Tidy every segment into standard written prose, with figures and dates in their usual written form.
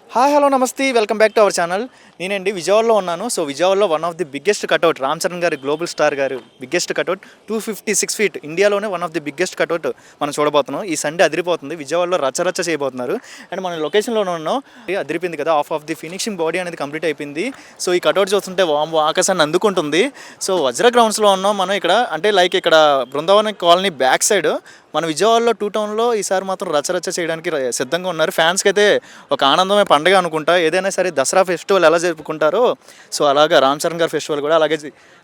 Hi hello నమస్తే welcome back to our channel. నేనండి విజయవాడలో ఉన్నాను. సో విజయవాడలో one of the biggest cutout Ram Charan గారి గ్లోబల్ స్టార్ గారు బిగ్గెస్ట్ కట్అవుట్ 256 ఫీట్ ఇండియాలోనే one of the biggest cutout మనం చూడబోతున్నాం. ఈ సండే అదిరిపోతుంది. విజయవాడలో రచ్చరచ్చ చేయబోతున్నారు. అండ్ మన లొకేషన్లోనే ఉన్నాం. అదిరిపోయింది కదా, ఆఫ్ ది ఫినిషింగ్ బాడీ అనేది కంప్లీట్ అయిపోయింది. సో ఈ కట్అవుట్ చూస్తుంటే వామ్ ఆకాశాన్ని అందుకుంటుంది. సో వజ్ర గ్రౌండ్స్లో ఉన్నాం మనం ఇక్కడ. అంటే లైక్ ఇక్కడ బృందావన కాలనీ బ్యాక్ సైడ్ మన విజయవాడలో టూ టౌన్లో ఈసారి మాత్రం రచ్చరచ్చ చేయడానికి సిద్ధంగా ఉన్నారు. ఫ్యాన్స్కి అయితే ఒక ఆనందమే పండుగ అనుకుంటా. ఏదైనా సరే దసరా ఫెస్టివల్ ఎలా జరుపుకుంటారో సో అలాగా రామ్ చరణ్ గారి ఫెస్టివల్ కూడా అలాగే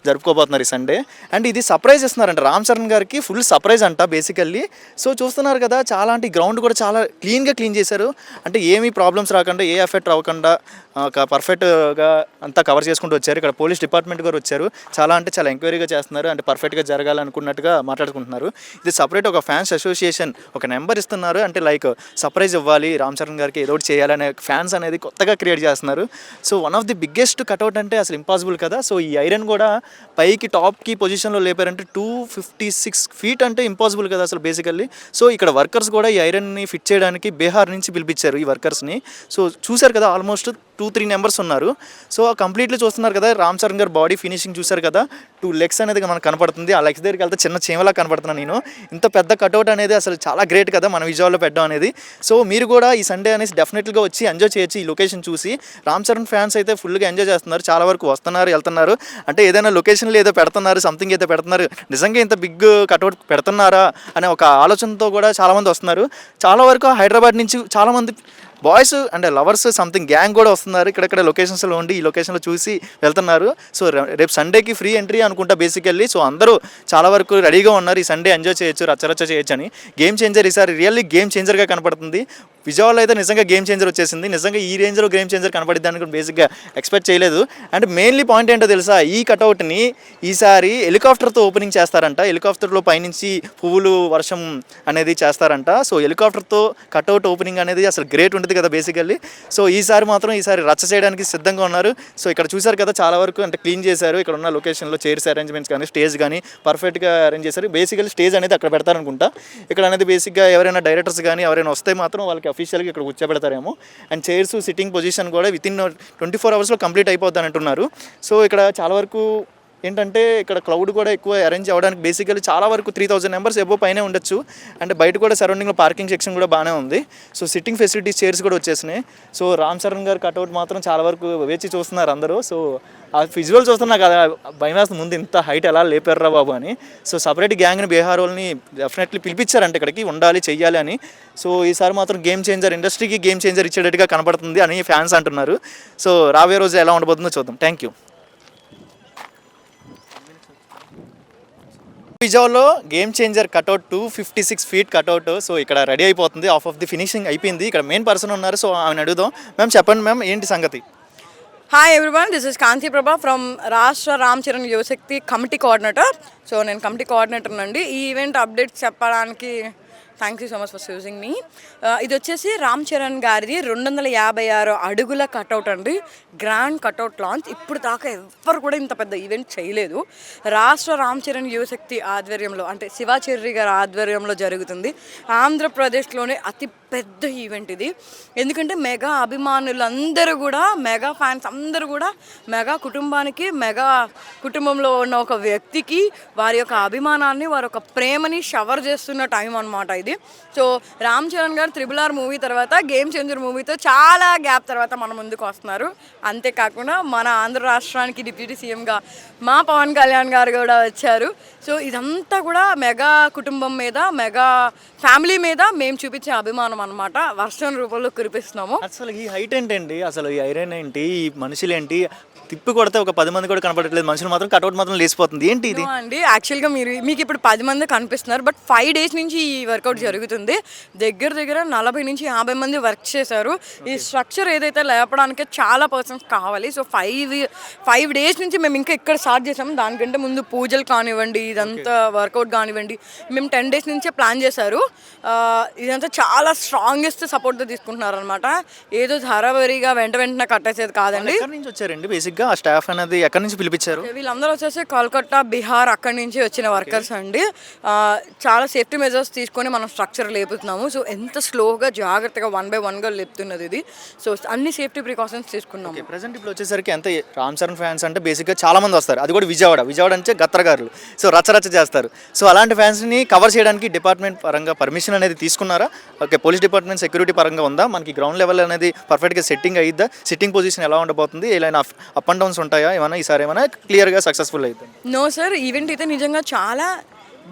జరుపుకోబోతున్నారు ఈ సండే. అండ్ ఇది సర్ప్రైజ్ ఇస్తున్నారంట రామ్ చరణ్ గారికి, ఫుల్ సర్ప్రైజ్ అంట బేసికల్లీ. సో చూస్తున్నారు కదా, చాలా అంటే గ్రౌండ్ కూడా చాలా క్లీన్ చేశారు. అంటే ఏమీ ప్రాబ్లమ్స్ రాకుండా, ఏ ఎఫెక్ట్ రాకుండా పర్ఫెక్ట్గా అంతా కవర్ చేసుకుంటూ వచ్చారు. ఇక్కడ పోలీస్ డిపార్ట్మెంట్ గారు వచ్చారు. చాలా అంటే చాలా ఎంక్వైరీగా చేస్తున్నారు. అంటే పర్ఫెక్ట్గా జరగాలనుకున్నట్టుగా మాట్లాడుకుంటున్నారు. ఇది సపరేట్ ఒక ఫ్యాన్స్ అసోసియేషన్ ఒక నెంబర్ ఇస్తున్నారు. అంటే లైక్ సర్ప్రైజ్ ఇవ్వాలి రామ్ చరణ్ గారికి, ఏదో ఒకటి చేయాలనే ఫ్యాన్స్ అనేది కొత్తగా క్రియేట్ చేస్తున్నారు. So one of the biggest cutout అంటే అసలు ఇంపాసిబుల్ కదా. సో ఈ ఐరన్ కూడా పైకి టాప్కి పొజిషన్లో లేపారంటే 256 ఫీట్ అంటే ఇంపాసిబుల్ కదా అసలు బేసికల్లీ. సో ఇక్కడ వర్కర్స్ కూడా ఈ ఐరన్ని ఫిట్ చేయడానికి బీహార్ నుంచి పిలిపించారు ఈ వర్కర్స్ని. సో చూశారు కదా, ఆల్మోస్ట్ 2-3 నెంబర్స్ ఉన్నారు. సో కంప్లీట్లీ చూస్తున్నారు కదా, రామ్ చరణ్ గారు బాడీ ఫినిషింగ్ చూశారు కదా, 2 లెగ్స్ అనేది మనకు కనపడుతుంది. ఆ లెగ్స్ దగ్గరికి వెళ్తే చిన్న చీమలా కనపడుతున్నాను నేను. ఇంత పెద్ద కట్అవుట్ అనేది అసలు చాలా గ్రేట్ కదా మన విజయవాడలో పెట్టడం అనేది. సో మీరు కూడా ఈ సండే అనేసి డెఫినెట్గా వచ్చి ఎంజాయ్ చేయొచ్చు ఈ లొకేషన్ చూసి. రామ్ చరణ్ ఫ్యాన్స్ అయితే ఫుల్గా ఎంజాయ్ చేస్తున్నారు. చాలా వరకు వస్తున్నారు, వెళ్తున్నారు. అంటే ఏదైనా లొకేషన్లో ఏదో పెడుతున్నారు, సంథింగ్ అయితే పెడుతున్నారు, నిజంగా ఇంత బిగ్ కట్అవుట్ పెడుతున్నారా అనే ఒక ఆలోచనతో కూడా చాలామంది వస్తున్నారు. చాలా వరకు హైదరాబాద్ నుంచి చాలామంది boys and lovers something gang కూడా వస్తున్నారు. ఇక్కడెక్కడ లొకేషన్స్లో ఉండి ఈ లొకేషన్లో చూసి వెళ్తున్నారు. సో రేపు సండేకి ఫ్రీ ఎంట్రీ అనుకుంటా బేసికల్లీ. సో అందరూ చాలా వరకు రెడీగా ఉన్నారు. ఈ సండే ఎంజాయ్ చేయొచ్చు, రచ్చరచ్చ చేయొచ్చు అని. గేమ్ చేంజర్ ఈసారి రియల్లీ గేమ్ చేంజర్గా కనపడుతుంది. విజయవాడలో అయితే నిజంగా గేమ్ చేంజర్ వచ్చేసింది. నిజంగా ఈ రేంజ్లో గేమ్ చేంజర్ కనపడిద్ది అని కూడా బేసిక్గా ఎక్స్పెక్ట్ చేయలేదు. అండ్ మెయిన్లీ పాయింట్ ఏంటో తెలుసా, ఈ కట్అవుట్ని ఈసారి హెలికాప్టర్తో ఓపెనింగ్ చేస్తారంట. హెలికాప్టర్లో పైనుంచి పువ్వులు వర్షం అనేది చేస్తారంట. సో హెలికాప్టర్తో కట్అవుట్ ఓపెనింగ్ అనేది అసలు గ్రేట్ ఉంటుంది కదా బేసికల్లీ. సో ఈసారి రచ్చ చేయడానికి సిద్ధంగా ఉన్నారు. సో ఇక్కడ చూసారు కదా, చాలా వరకు అంటే క్లీన్ చేశారు. ఇక్కడ ఉన్న లొకేషన్లో చైర్స్ అరేంజ్మెంట్స్ కానీ స్టేజ్ కానీ పర్ఫెక్ట్గా అరేంజ్ చేశారు. బేసికల్లీ స్టేజ్ అనేది అక్కడ పెడతారనుకుంటా. ఇక్కడ అనేది బేసిక్గా ఎవరైనా డైరెక్టర్స్ కానీ ఎవరైనా వస్తే మాత్రం వాళ్ళకి అఫీషియల్గా ఇక్కడ కూర్చోబెడతారేమో. అండ్ చైర్స్ సిట్టింగ్ పొజిషన్ కూడా వితిన్ 24 అవర్స్లో కంప్లీట్ అయిపోద్ది అంటున్నారు. సో ఇక్కడ చాలా వరకు ఏంటంటే ఇక్కడ క్రౌడ్ కూడా ఎక్కువ అరేంజ్ అవ్వడానికి బేసికల్లీ చాలా వరకు 3000 మెంబర్స్ ఎబో పైనే ఉండొచ్చు. అండ్ బయట కూడా సరౌండింగ్లో పార్కింగ్ సెక్షన్ కూడా బాగానే ఉంది. సో సిట్టింగ్ ఫెసిలిటీస్ చైర్స్ కూడా వచ్చేసినాయి. సో రామ్ చరణ్ గారు కట్అవుట్ మాత్రం చాలా వరకు వేచి చూస్తున్నారు అందరూ. సో ఆ విజువల్ చూస్తున్నా కదా, భయమేస్తుంది ముందు ఇంత హైట్ ఎలా లేపారా బాబు అని. సో సపరేట్ గ్యాంగ్ని బీహార్ వాళ్ళని డెఫినెట్లీ పిలిపించారంటే ఇక్కడికి ఉండాలి, చెయ్యాలి అని. సో ఈసారి మాత్రం గేమ్ చేంజర్, ఇండస్ట్రీకి గేమ్ చేంజర్ ఇచ్చేటట్టుగా కనపడుతుంది అని ఫ్యాన్స్ అంటున్నారు. సో రాబోయే రోజు ఎలా ఉండబోతుందో చూద్దాం. Thank you. విజయవాడలో game changer cutout 256 feet cutout. So ఇక్కడ రెడీ అయిపోతుంది. ఆఫ్ ది ఫినిషింగ్ అయిపోయింది. ఇక్కడ మెయిన్ పర్సన్ ఉన్నారు. సో ఆమెను అడుగుదాం. మ్యామ్ చెప్పండి మ్యామ్, ఏంటి సంగతి? Hi everyone, this is Kanti Prabha from Rashtra Ram Charan Yuvashakti committee coordinator. So నేను కమిటీ కోఆర్డినేటర్ అండి. ఈ ఈవెంట్ అప్డేట్స్ చెప్పడానికి thank you so much for choosing me. ఇది వచ్చేసి రామ్ చరణ్ గారిది 256 అడుగుల కట్అవుట్ అండి. Grand cutout launch. ఇప్పుడు దాకా ఎవ్వరు కూడా ఇంత పెద్ద ఈవెంట్ చేయలేదు. రాష్ట్ర రామ్ చరణ్ యువశక్తి ఆధ్వర్యంలో, అంటే శివాచెర్రి గారి ఆధ్వర్యంలో జరుగుతుంది. ఆంధ్రప్రదేశ్లోనే అతి పెద్ద ఈవెంట్ ఇది. ఎందుకంటే మెగా అభిమానులందరూ కూడా, మెగా ఫ్యాన్స్ అందరూ కూడా మెగా కుటుంబానికి, మెగా కుటుంబంలో ఉన్న ఒక వ్యక్తికి వారి యొక్క అభిమానాన్ని, వారి యొక్క ప్రేమని షవర్ చేస్తున్న టైం అనమాట ఇది. సో రామ్ చరణ్ గారు RRR మూవీ తర్వాత గేమ్ చేంజర్ మూవీతో చాలా గ్యాప్ తర్వాత మన ముందుకు వస్తున్నారు. అంతేకాకుండా మన ఆంధ్ర రాష్ట్రానికి డిప్యూటీ సీఎంగా మా పవన్ కళ్యాణ్ గారు కూడా వచ్చారు. సో ఇదంతా కూడా మెగా కుటుంబం మీద, మెగా ఫ్యామిలీ మీద మేము చూపించే అభిమానం అనమాట. వర్షం రూపంలో కురిపిస్తున్నాము. అసలు ఈ హైట్ ఏంటండి, అసలు ఈ ఐరన్ ఏంటి, ఈ మనుషులు ఏంటి, తిప్పి కొడితే ఒక 10 మంది కూడా కనపడట్లేదు, మనుషులు మాత్రం కట్అవుట్ మాత్రం లేచిపోతుంది, ఏంటి ఇది? అండి యాక్చువల్గా మీకు ఇప్పుడు 10 మంది కనిపిస్తున్నారు, బట్ 5 డేస్ నుంచి ఈ వర్కౌట్ జరుగుతుంది. దగ్గర 40 నుంచి 50 మంది వర్క్ చేశారు. ఈ స్ట్రక్చర్ ఏదైతే లేపడానికి చాలా పర్సన్స్ కావాలి. సో 5 డేస్ నుంచి మేము ఇంకా ఇక్కడ స్టార్ట్ చేసాము. దానికంటే ముందు పూజలు కానివ్వండి, ఇదంతా వర్కౌట్ కానివ్వండి, మేము 10 డేస్ నుంచే ప్లాన్ చేశారు. ఇదంతా చాలా స్ట్రాంగెస్ట్ సపోర్ట్తో తీసుకుంటున్నారు అనమాట. ఏదో ధారావారీగా వెంటనే కట్టేసేది కాదండి. ఎక్కడి నుంచి వచ్చారండి బేసిక్గా ఆ స్టాఫ్ అనేది, ఎక్కడి నుంచి పిలిపించారు? వీళ్ళందరూ వచ్చేసి కోల్కతా, బీహార్ అక్కడి నుంచి వచ్చిన వర్కర్స్ అండి. చాలా సేఫ్టీ మెజర్స్ తీసుకొని మనం స్ట్రక్చర్ లేపుతున్నాము. సో ఎంత స్లోగా జాగ్రత్తగా 1 by 1గా లేపుతున్నది ఇది. సో అన్ని సేఫ్టీ ప్రికాషన్స్ తీసుకున్నాము. ప్రెసెంట్ ఇప్పుడు వచ్చేసరికి ఎంత రామ్ చరణ్ ఫ్యాన్స్ అంటే బేసిక్గా చాలా మంది వస్తారు, అది కూడా విజయవాడ అంటే గత్రగారులు, సో రచ్చరచ్చ చేస్తారు. సో అలాంటి ఫ్యాన్స్ని కవర్ చేయడానికి డిపార్ట్మెంట్ పరంగా పర్మిషన్ అనేది తీసుకున్నారా? ఓకే, పోలీస్ డిపార్ట్మెంట్ సెక్యూరిటీ పరంగా ఉందా? మనకి గ్రౌండ్ లెవెల్ అనేది పర్ఫెక్ట్గా సెట్టింగ్ అయ్యిద్దా? సిట్టింగ్ పొజిషన్ ఎలా ఉండబోతుంది? ఏమైనా అప్ అండ్ డౌన్స్ ఉంటాయా? ఏమైనా ఈసారి ఏమైనా క్లియర్గా సక్సెస్ఫుల్ అవుతుంది? నో సార్, ఈవెంట్ అయితే నిజంగా చాలా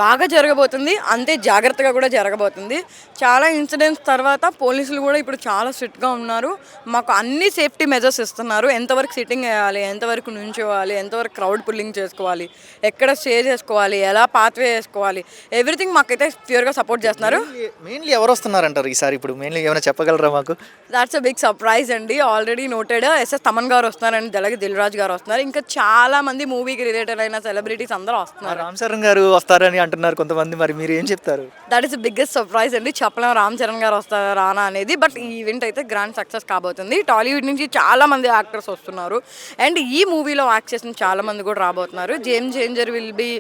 బాగా జరగబోతుంది, అంతే జాగ్రత్తగా కూడా జరగబోతుంది. చాలా ఇన్సిడెంట్స్ తర్వాత పోలీసులు కూడా ఇప్పుడు చాలా స్ట్రిక్ట్గా ఉన్నారు. మాకు అన్ని సేఫ్టీ మెజర్స్ ఇస్తున్నారు. ఎంతవరకు సిట్టింగ్ వేయాలి, ఎంతవరకు నుంచోవాలి, ఎంతవరకు క్రౌడ్ పుల్లింగ్ చేసుకోవాలి, ఎక్కడ స్టే చేసుకోవాలి, ఎలా పాత్వే వేసుకోవాలి, ఎవ్రీథింగ్ మాకైతే ప్యూర్గా సపోర్ట్ చేస్తున్నారు. మెయిన్లీ ఎవరు వస్తున్నారంటారు ఈసారి? ఇప్పుడు మెయిన్లీ ఏమైనా చెప్పగలరా మాకు? దాట్స్ అ బిగ్ సర్ప్రైజ్ అండి. ఆల్రెడీ నోటెడ్ ఎస్ఎస్ తమన్ గారు వస్తున్నారండి, అలాగే దిల్ రాజు గారు వస్తున్నారు, ఇంకా చాలా మంది మూవీకి రిలేటెడ్ అయిన సెలబ్రిటీస్ అందరూ వస్తున్నారు. రామ్ చరణ్ గారు వస్తారని అంటున్నారు కొంతమంది, మరి మీరు ఏం చెప్తారు? That is the biggest surprise అండి. చెప్పలేం రామ్ చరణ్ గారు వస్తారా రానా అనేది, బట్ ఈ ఈవెంట్ అయితే గ్రాండ్ సక్సెస్ కాబోతుంది. టాలీవుడ్ నుంచి చాలా మంది యాక్టర్స్ వస్తున్నారు అండ్ ఈ మూవీలో యాక్ట్ చేసిన చాలా మంది కూడా రాబోతున్నారు. Game changer will be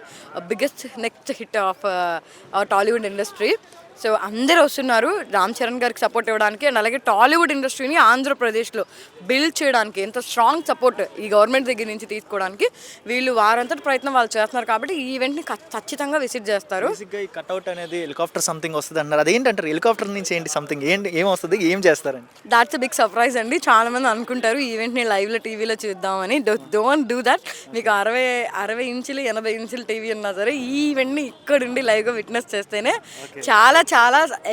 biggest next hit of Tollywood industry. So అందరూ వస్తున్నారు రామ్ చరణ్ గారికి సపోర్ట్ ఇవ్వడానికి అండ్ అలాగే టాలీవుడ్ ఇండస్ట్రీని ఆంధ్రప్రదేశ్లో బిల్డ్ చేయడానికి ఎంత స్ట్రాంగ్ సపోర్ట్ ఈ గవర్నమెంట్ దగ్గర నుంచి తీసుకోవడానికి వీళ్ళు వారంతటి ప్రయత్నం వాళ్ళు చేస్తున్నారు. కాబట్టి ఈ ఈవెంట్ని ఖచ్చితంగా విజిట్ చేస్తారు. బేసిక్గా ఈ కట్అవుట్ అనేది హెలికాప్టర్ సంథింగ్ వస్తుంది అన్నారు, అదేంటంటారు? హెలికాప్టర్ నుంచి ఏంటి సంథింగ్ ఏంటి, ఏం వస్తుంది, ఏం చేస్తారండి? దాట్స్ బిగ్ సర్ప్రైజ్ అండి. చాలా మంది అనుకుంటారు ఈ ఈవెంట్ని లైవ్లో టీవీలో చూద్దామని. Don't do that. మీకు 60 ఇంచులు 80 ఇంచులు టీవీ ఉన్నా సరే ఈ ఈవెంట్ని ఇక్కడుండి లైవ్గా విట్నెస్ చేస్తేనే చాలా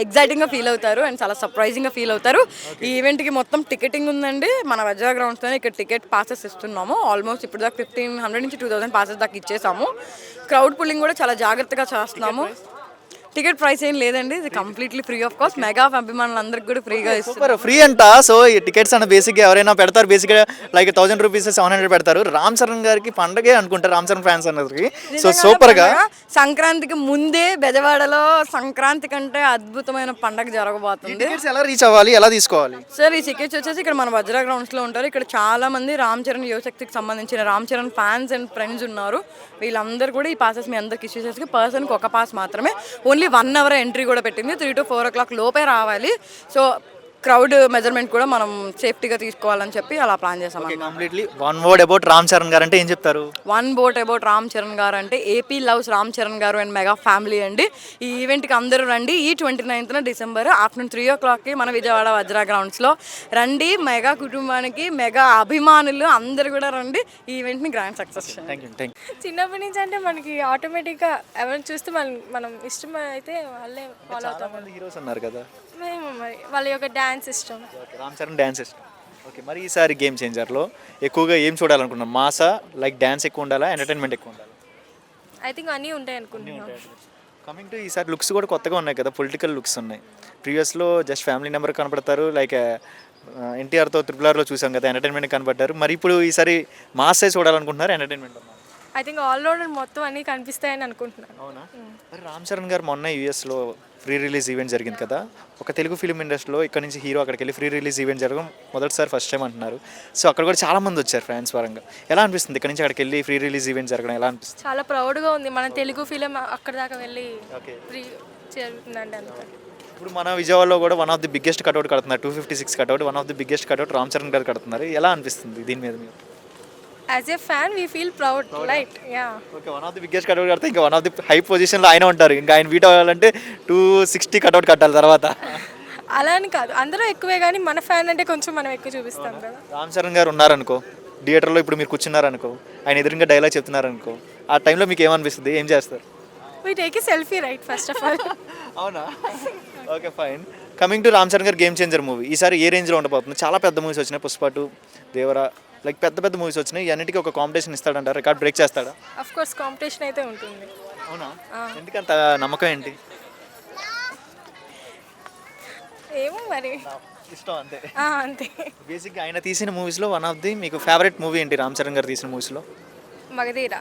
ఎగ్జైటింగ్గా ఫీల్ అవుతారు అండ్ చాలా సర్ప్రైజింగ్గా ఫీల్ అవుతారు. ఈ ఈవెంట్కి మొత్తం టికెటింగ్ ఉందండి. మన వజ్రా గ్రౌండ్స్తోనే ఇక్కడ టికెట్ పాసెస్ ఇస్తున్నాము. ఆల్మోస్ట్ ఇప్పుడు దాకా 1500 నుంచి 2000 పాసెస్ దాకా ఇచ్చేసాము. క్రౌడ్ పుల్లింగ్ కూడా చాలా జాగ్రత్తగా చేస్తున్నాము. టికెట్ ప్రైస్ ఏం లేదండి, ఇది completely free of cost. Mega అభిమానులు అందరికి కూడా ఫ్రీగా ఇస్తారు. ఫ్రీ అంట. సో ఈ టికెట్స్ అన్న బేసిక్గా ఎవరైనా పెడతారు, బేసిక్గా లైక్ 1000 రూపీస్ 700 పెడతారు. రామ్ చరణ్ గారికి పండగే అనుకుంటారు రామ్ చరణ్ ఫ్యాన్స్ అన్నది. సో సూపర్గా సంక్రాంతికి ముందే బెజవాడలో సంక్రాంతి కంటే అద్భుతమైన పండగ జరగబోతుంది. టికెట్స్ ఎలా రీచ్ అవ్వాలి, ఎలా తీసుకోవాలి? సార్ ఈ టికెట్స్ వచ్చేసి ఇక్కడ మన వజ్రా గ్రౌండ్స్లో ఉంటారు. ఇక్కడ చాలా మంది రామ్ చరణ్ యువశక్తికి సంబంధించిన Ram Charan fans and friends ఉన్నారు. వీళ్ళందరూ కూడా ఈ పాసెస్ మీ అందరికి ఇష్యూ చేసి పర్సన్కి ఒక పాస్ మాత్రమే, ఓన్లీ 1 hour ఎంట్రీ కూడా పెట్టింది. 3 to 4 o'clock లోపే రావాలి. సో క్రౌడ్ మెజర్మెంట్ కూడా మనం సేఫ్టీగా తీసుకోవాలని చెప్పి అలా ప్లాన్ చేసాం. Completely one word about Ram Charan గారు అంటే ఏం చెప్తారు? One word about Ram Charan గారు అంటే ఏపీ లవ్స్ రామ్ చరణ్ గారు అండ్ మెగా ఫ్యామిలీ అండి. ఈ ఈవెంట్కి అందరూ రండి. ఈ 29th December ఆఫ్టర్నూన్ 3 o'clockకి మన విజయవాడ వజ్రా గ్రౌండ్స్లో రండి. మెగా కుటుంబానికి మెగా అభిమానులు అందరూ కూడా రండి. ఈ ఈవెంట్ని గ్రాండ్ సక్సెస్ చేయండి. చిన్నప్పటి నుంచి అంటే మనకి ఆటోమేటిక్గా ఎవరిని చూస్తే మనం ఇష్టం అయితే వాళ్ళే ఫాలో అవుతాం. హీరోస్ అన్నారు కదా, మేము మరి వాళ్ళ యొక్క డ్యాన్స్ ఇష్టం. రామ్ చరణ్ డ్యాన్స్ ఇష్టం. ఓకే, మరి ఈసారి గేమ్ చేంజర్లో ఎక్కువగా ఏం చూడాలనుకున్నాం? మాసా, లైక్ డ్యాన్స్ ఎక్కువ ఉండాలా, ఎంటర్టైన్మెంట్ ఎక్కువ ఉండాలా? ఐ థింక్ అన్నీ ఉంటాయి అనుకుంటున్నాం. కమింగ్ టు ఈసారి లుక్స్ కూడా కొత్తగా ఉన్నాయి కదా, పొలిటికల్ లుక్స్ ఉన్నాయి. ప్రీవియస్లో జస్ట్ ఫ్యామిలీ మెంబర్ కనపడతారు, లైక్ ఎన్టీఆర్తో RRRలో చూసాం కదా, ఎంటర్టైన్మెంట్ కనపడ్డారు. మరి ఇప్పుడు ఈసారి మాసే చూడాలనుకుంటున్నారు, ఎంటర్టైన్మెంట్? ఐ థింక్ ఆల్రౌండర్ మొత్తం అన్నీ కనిపిస్తాయని అనుకుంటున్నాను. అవునా? మరి రామ్ చరణ్ గారు మొన్న యూఎస్లో ఫ్రీ రిలీజ్ ఈవెంట్ జరిగింది కదా, ఒక తెలుగు ఫిలిం ఇండస్ట్రీలో ఇక్కడ నుంచి హీరో అక్కడికి వెళ్ళి ఫ్రీ రిలీజ్ ఈవెంట్ జరగడం మొదటిసారి, ఫస్ట్ టైం అంటున్నారు. సో అక్కడ కూడా చాలా మంది వచ్చారు ఫ్యాన్స్ పరంగా. ఎలా అనిపిస్తుంది ఇక్కడ నుంచి అక్కడికి వెళ్ళి ఫ్రీ రిలీజ్ ఈవెంట్ జరగడం? ఎలా అనిపిస్తుంది? చాలా ప్రౌడ్గా ఉంది. మన తెలుగు ఫిలిం అక్కడ దాకా వెళ్ళి ఫ్రీ జరుగుతుందండి. అందుకని ఇప్పుడు మన విజయవాడలో కూడా one of the biggest cutout కడుతున్నారు, 256 cutout, one of the biggest cutout Ram Charan గారు కడుతున్నారు. ఎలా అనిపిస్తుంది దీని మీద మీరు? As a fan we feel proud, right? Yeah. Okay, one of the biggest cutout కడితే ఇంకా వన్ ఆఫ్ ది హై పొజిషన్లో ఆయన ఉంటారు. ఇంకా ఆయన బీట్ అవ్వాలంటే 260 కట్అవుట్ కట్టాలి తర్వాత. అలా అని కాదు, అందరూ ఎక్కువే, కానీ మన ఫ్యాన్ అంటే కొంచెం మనం ఎక్కువ చూపిస్తాం కదా. రామ్ చరణ్ గారు ఉన్నారనుకో థియేటర్లో, ఇప్పుడు మీరు కూర్చున్నారనుకో, ఆయన ఎదురుగా డైలాగ్ చెప్తున్నారనుకో, ఆ టైంలో మీకు ఏమనిపిస్తుంది, ఏం చేస్తారు? We take a selfie, right? First of all. అవునా? Okay, fine. Coming to Ram Charan garu game changer movie ఈసారి ఏ రేంజ్లో ఉండబోతుంది? చాలా పెద్ద మూవీస్ వచ్చినాయి, పుష్ప 2, దేవరా, లైక్ పెద్ద మూవీస్ వచ్చినాయి. అన్నిటికీ ఒక కాంపిటీషన్ ఇస్తాడంట, రికార్డ్ బ్రేక్ చేస్తాడా? ఆఫ్ కోర్స్ కాంపిటీషన్ అయితే ఉంటుంది. అవునా? ఎందుకంత నమ్మకం ఏంటి? ఏమో మరి, ఇష్టం అంతే. అంతే. బేసిక్గా ఆయన తీసిన మూవీస్లో వన్ ఆఫ్ ది మీకు ఫేవరెట్ మూవీ ఏంటి రామ్ చరణ్ గారు తీసిన మూవీస్లో? మగధీర.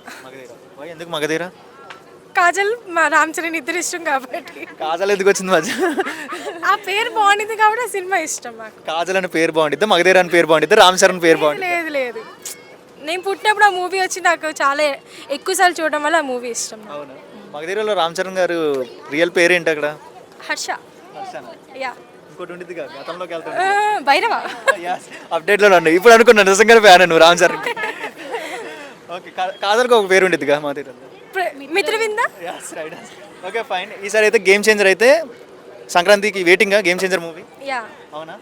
ఎందుకు మగధీర? కాజల్, మా రామ్ చరణ్ ఇద్దరు ఇష్టం కాబట్టి. కాజల్ ఎందుకు వచ్చింది మధ్య? ఆ పేరు బాగుండింది కాబట్టి ఆ సినిమా ఇష్టం మాకు. కాజల్ అని పేరు బాగుండిద్ది, మగధీర అని పేరు బాగుండిద్ది, రామ్ చరణ్ పేరు బాగుంది? లేదు, నేను పుట్టినప్పుడు ఆ మూవీ వచ్చి నాకు చాలా ఎక్కువసార్లు చూడడం వల్ల ఆ మూవీ ఇష్టం. అవునా? మగధీరలో రామ్ చరణ్ గారు రియల్ పేరు ఏంటి అక్కడ? హర్ష యా ఇంకోటి ఉండేది కాదు గతంలోకి వెళ్తాను భైరవ అప్డేట్లో ఉండే ఇప్పుడు అనుకున్నాను నిజంగానే ఫ్యాన్ నువ్వు రామ్ చరణ్ ఓకే కాదలకు ఒక పేరు ఉండేదిగా మా తీరు మిత్రవింద ఓకే ఫైన్ ఈసారి అయితే గేమ్ చేంజర్ అయితే సంక్రాంతికి waiting game changer movie yeah అవునా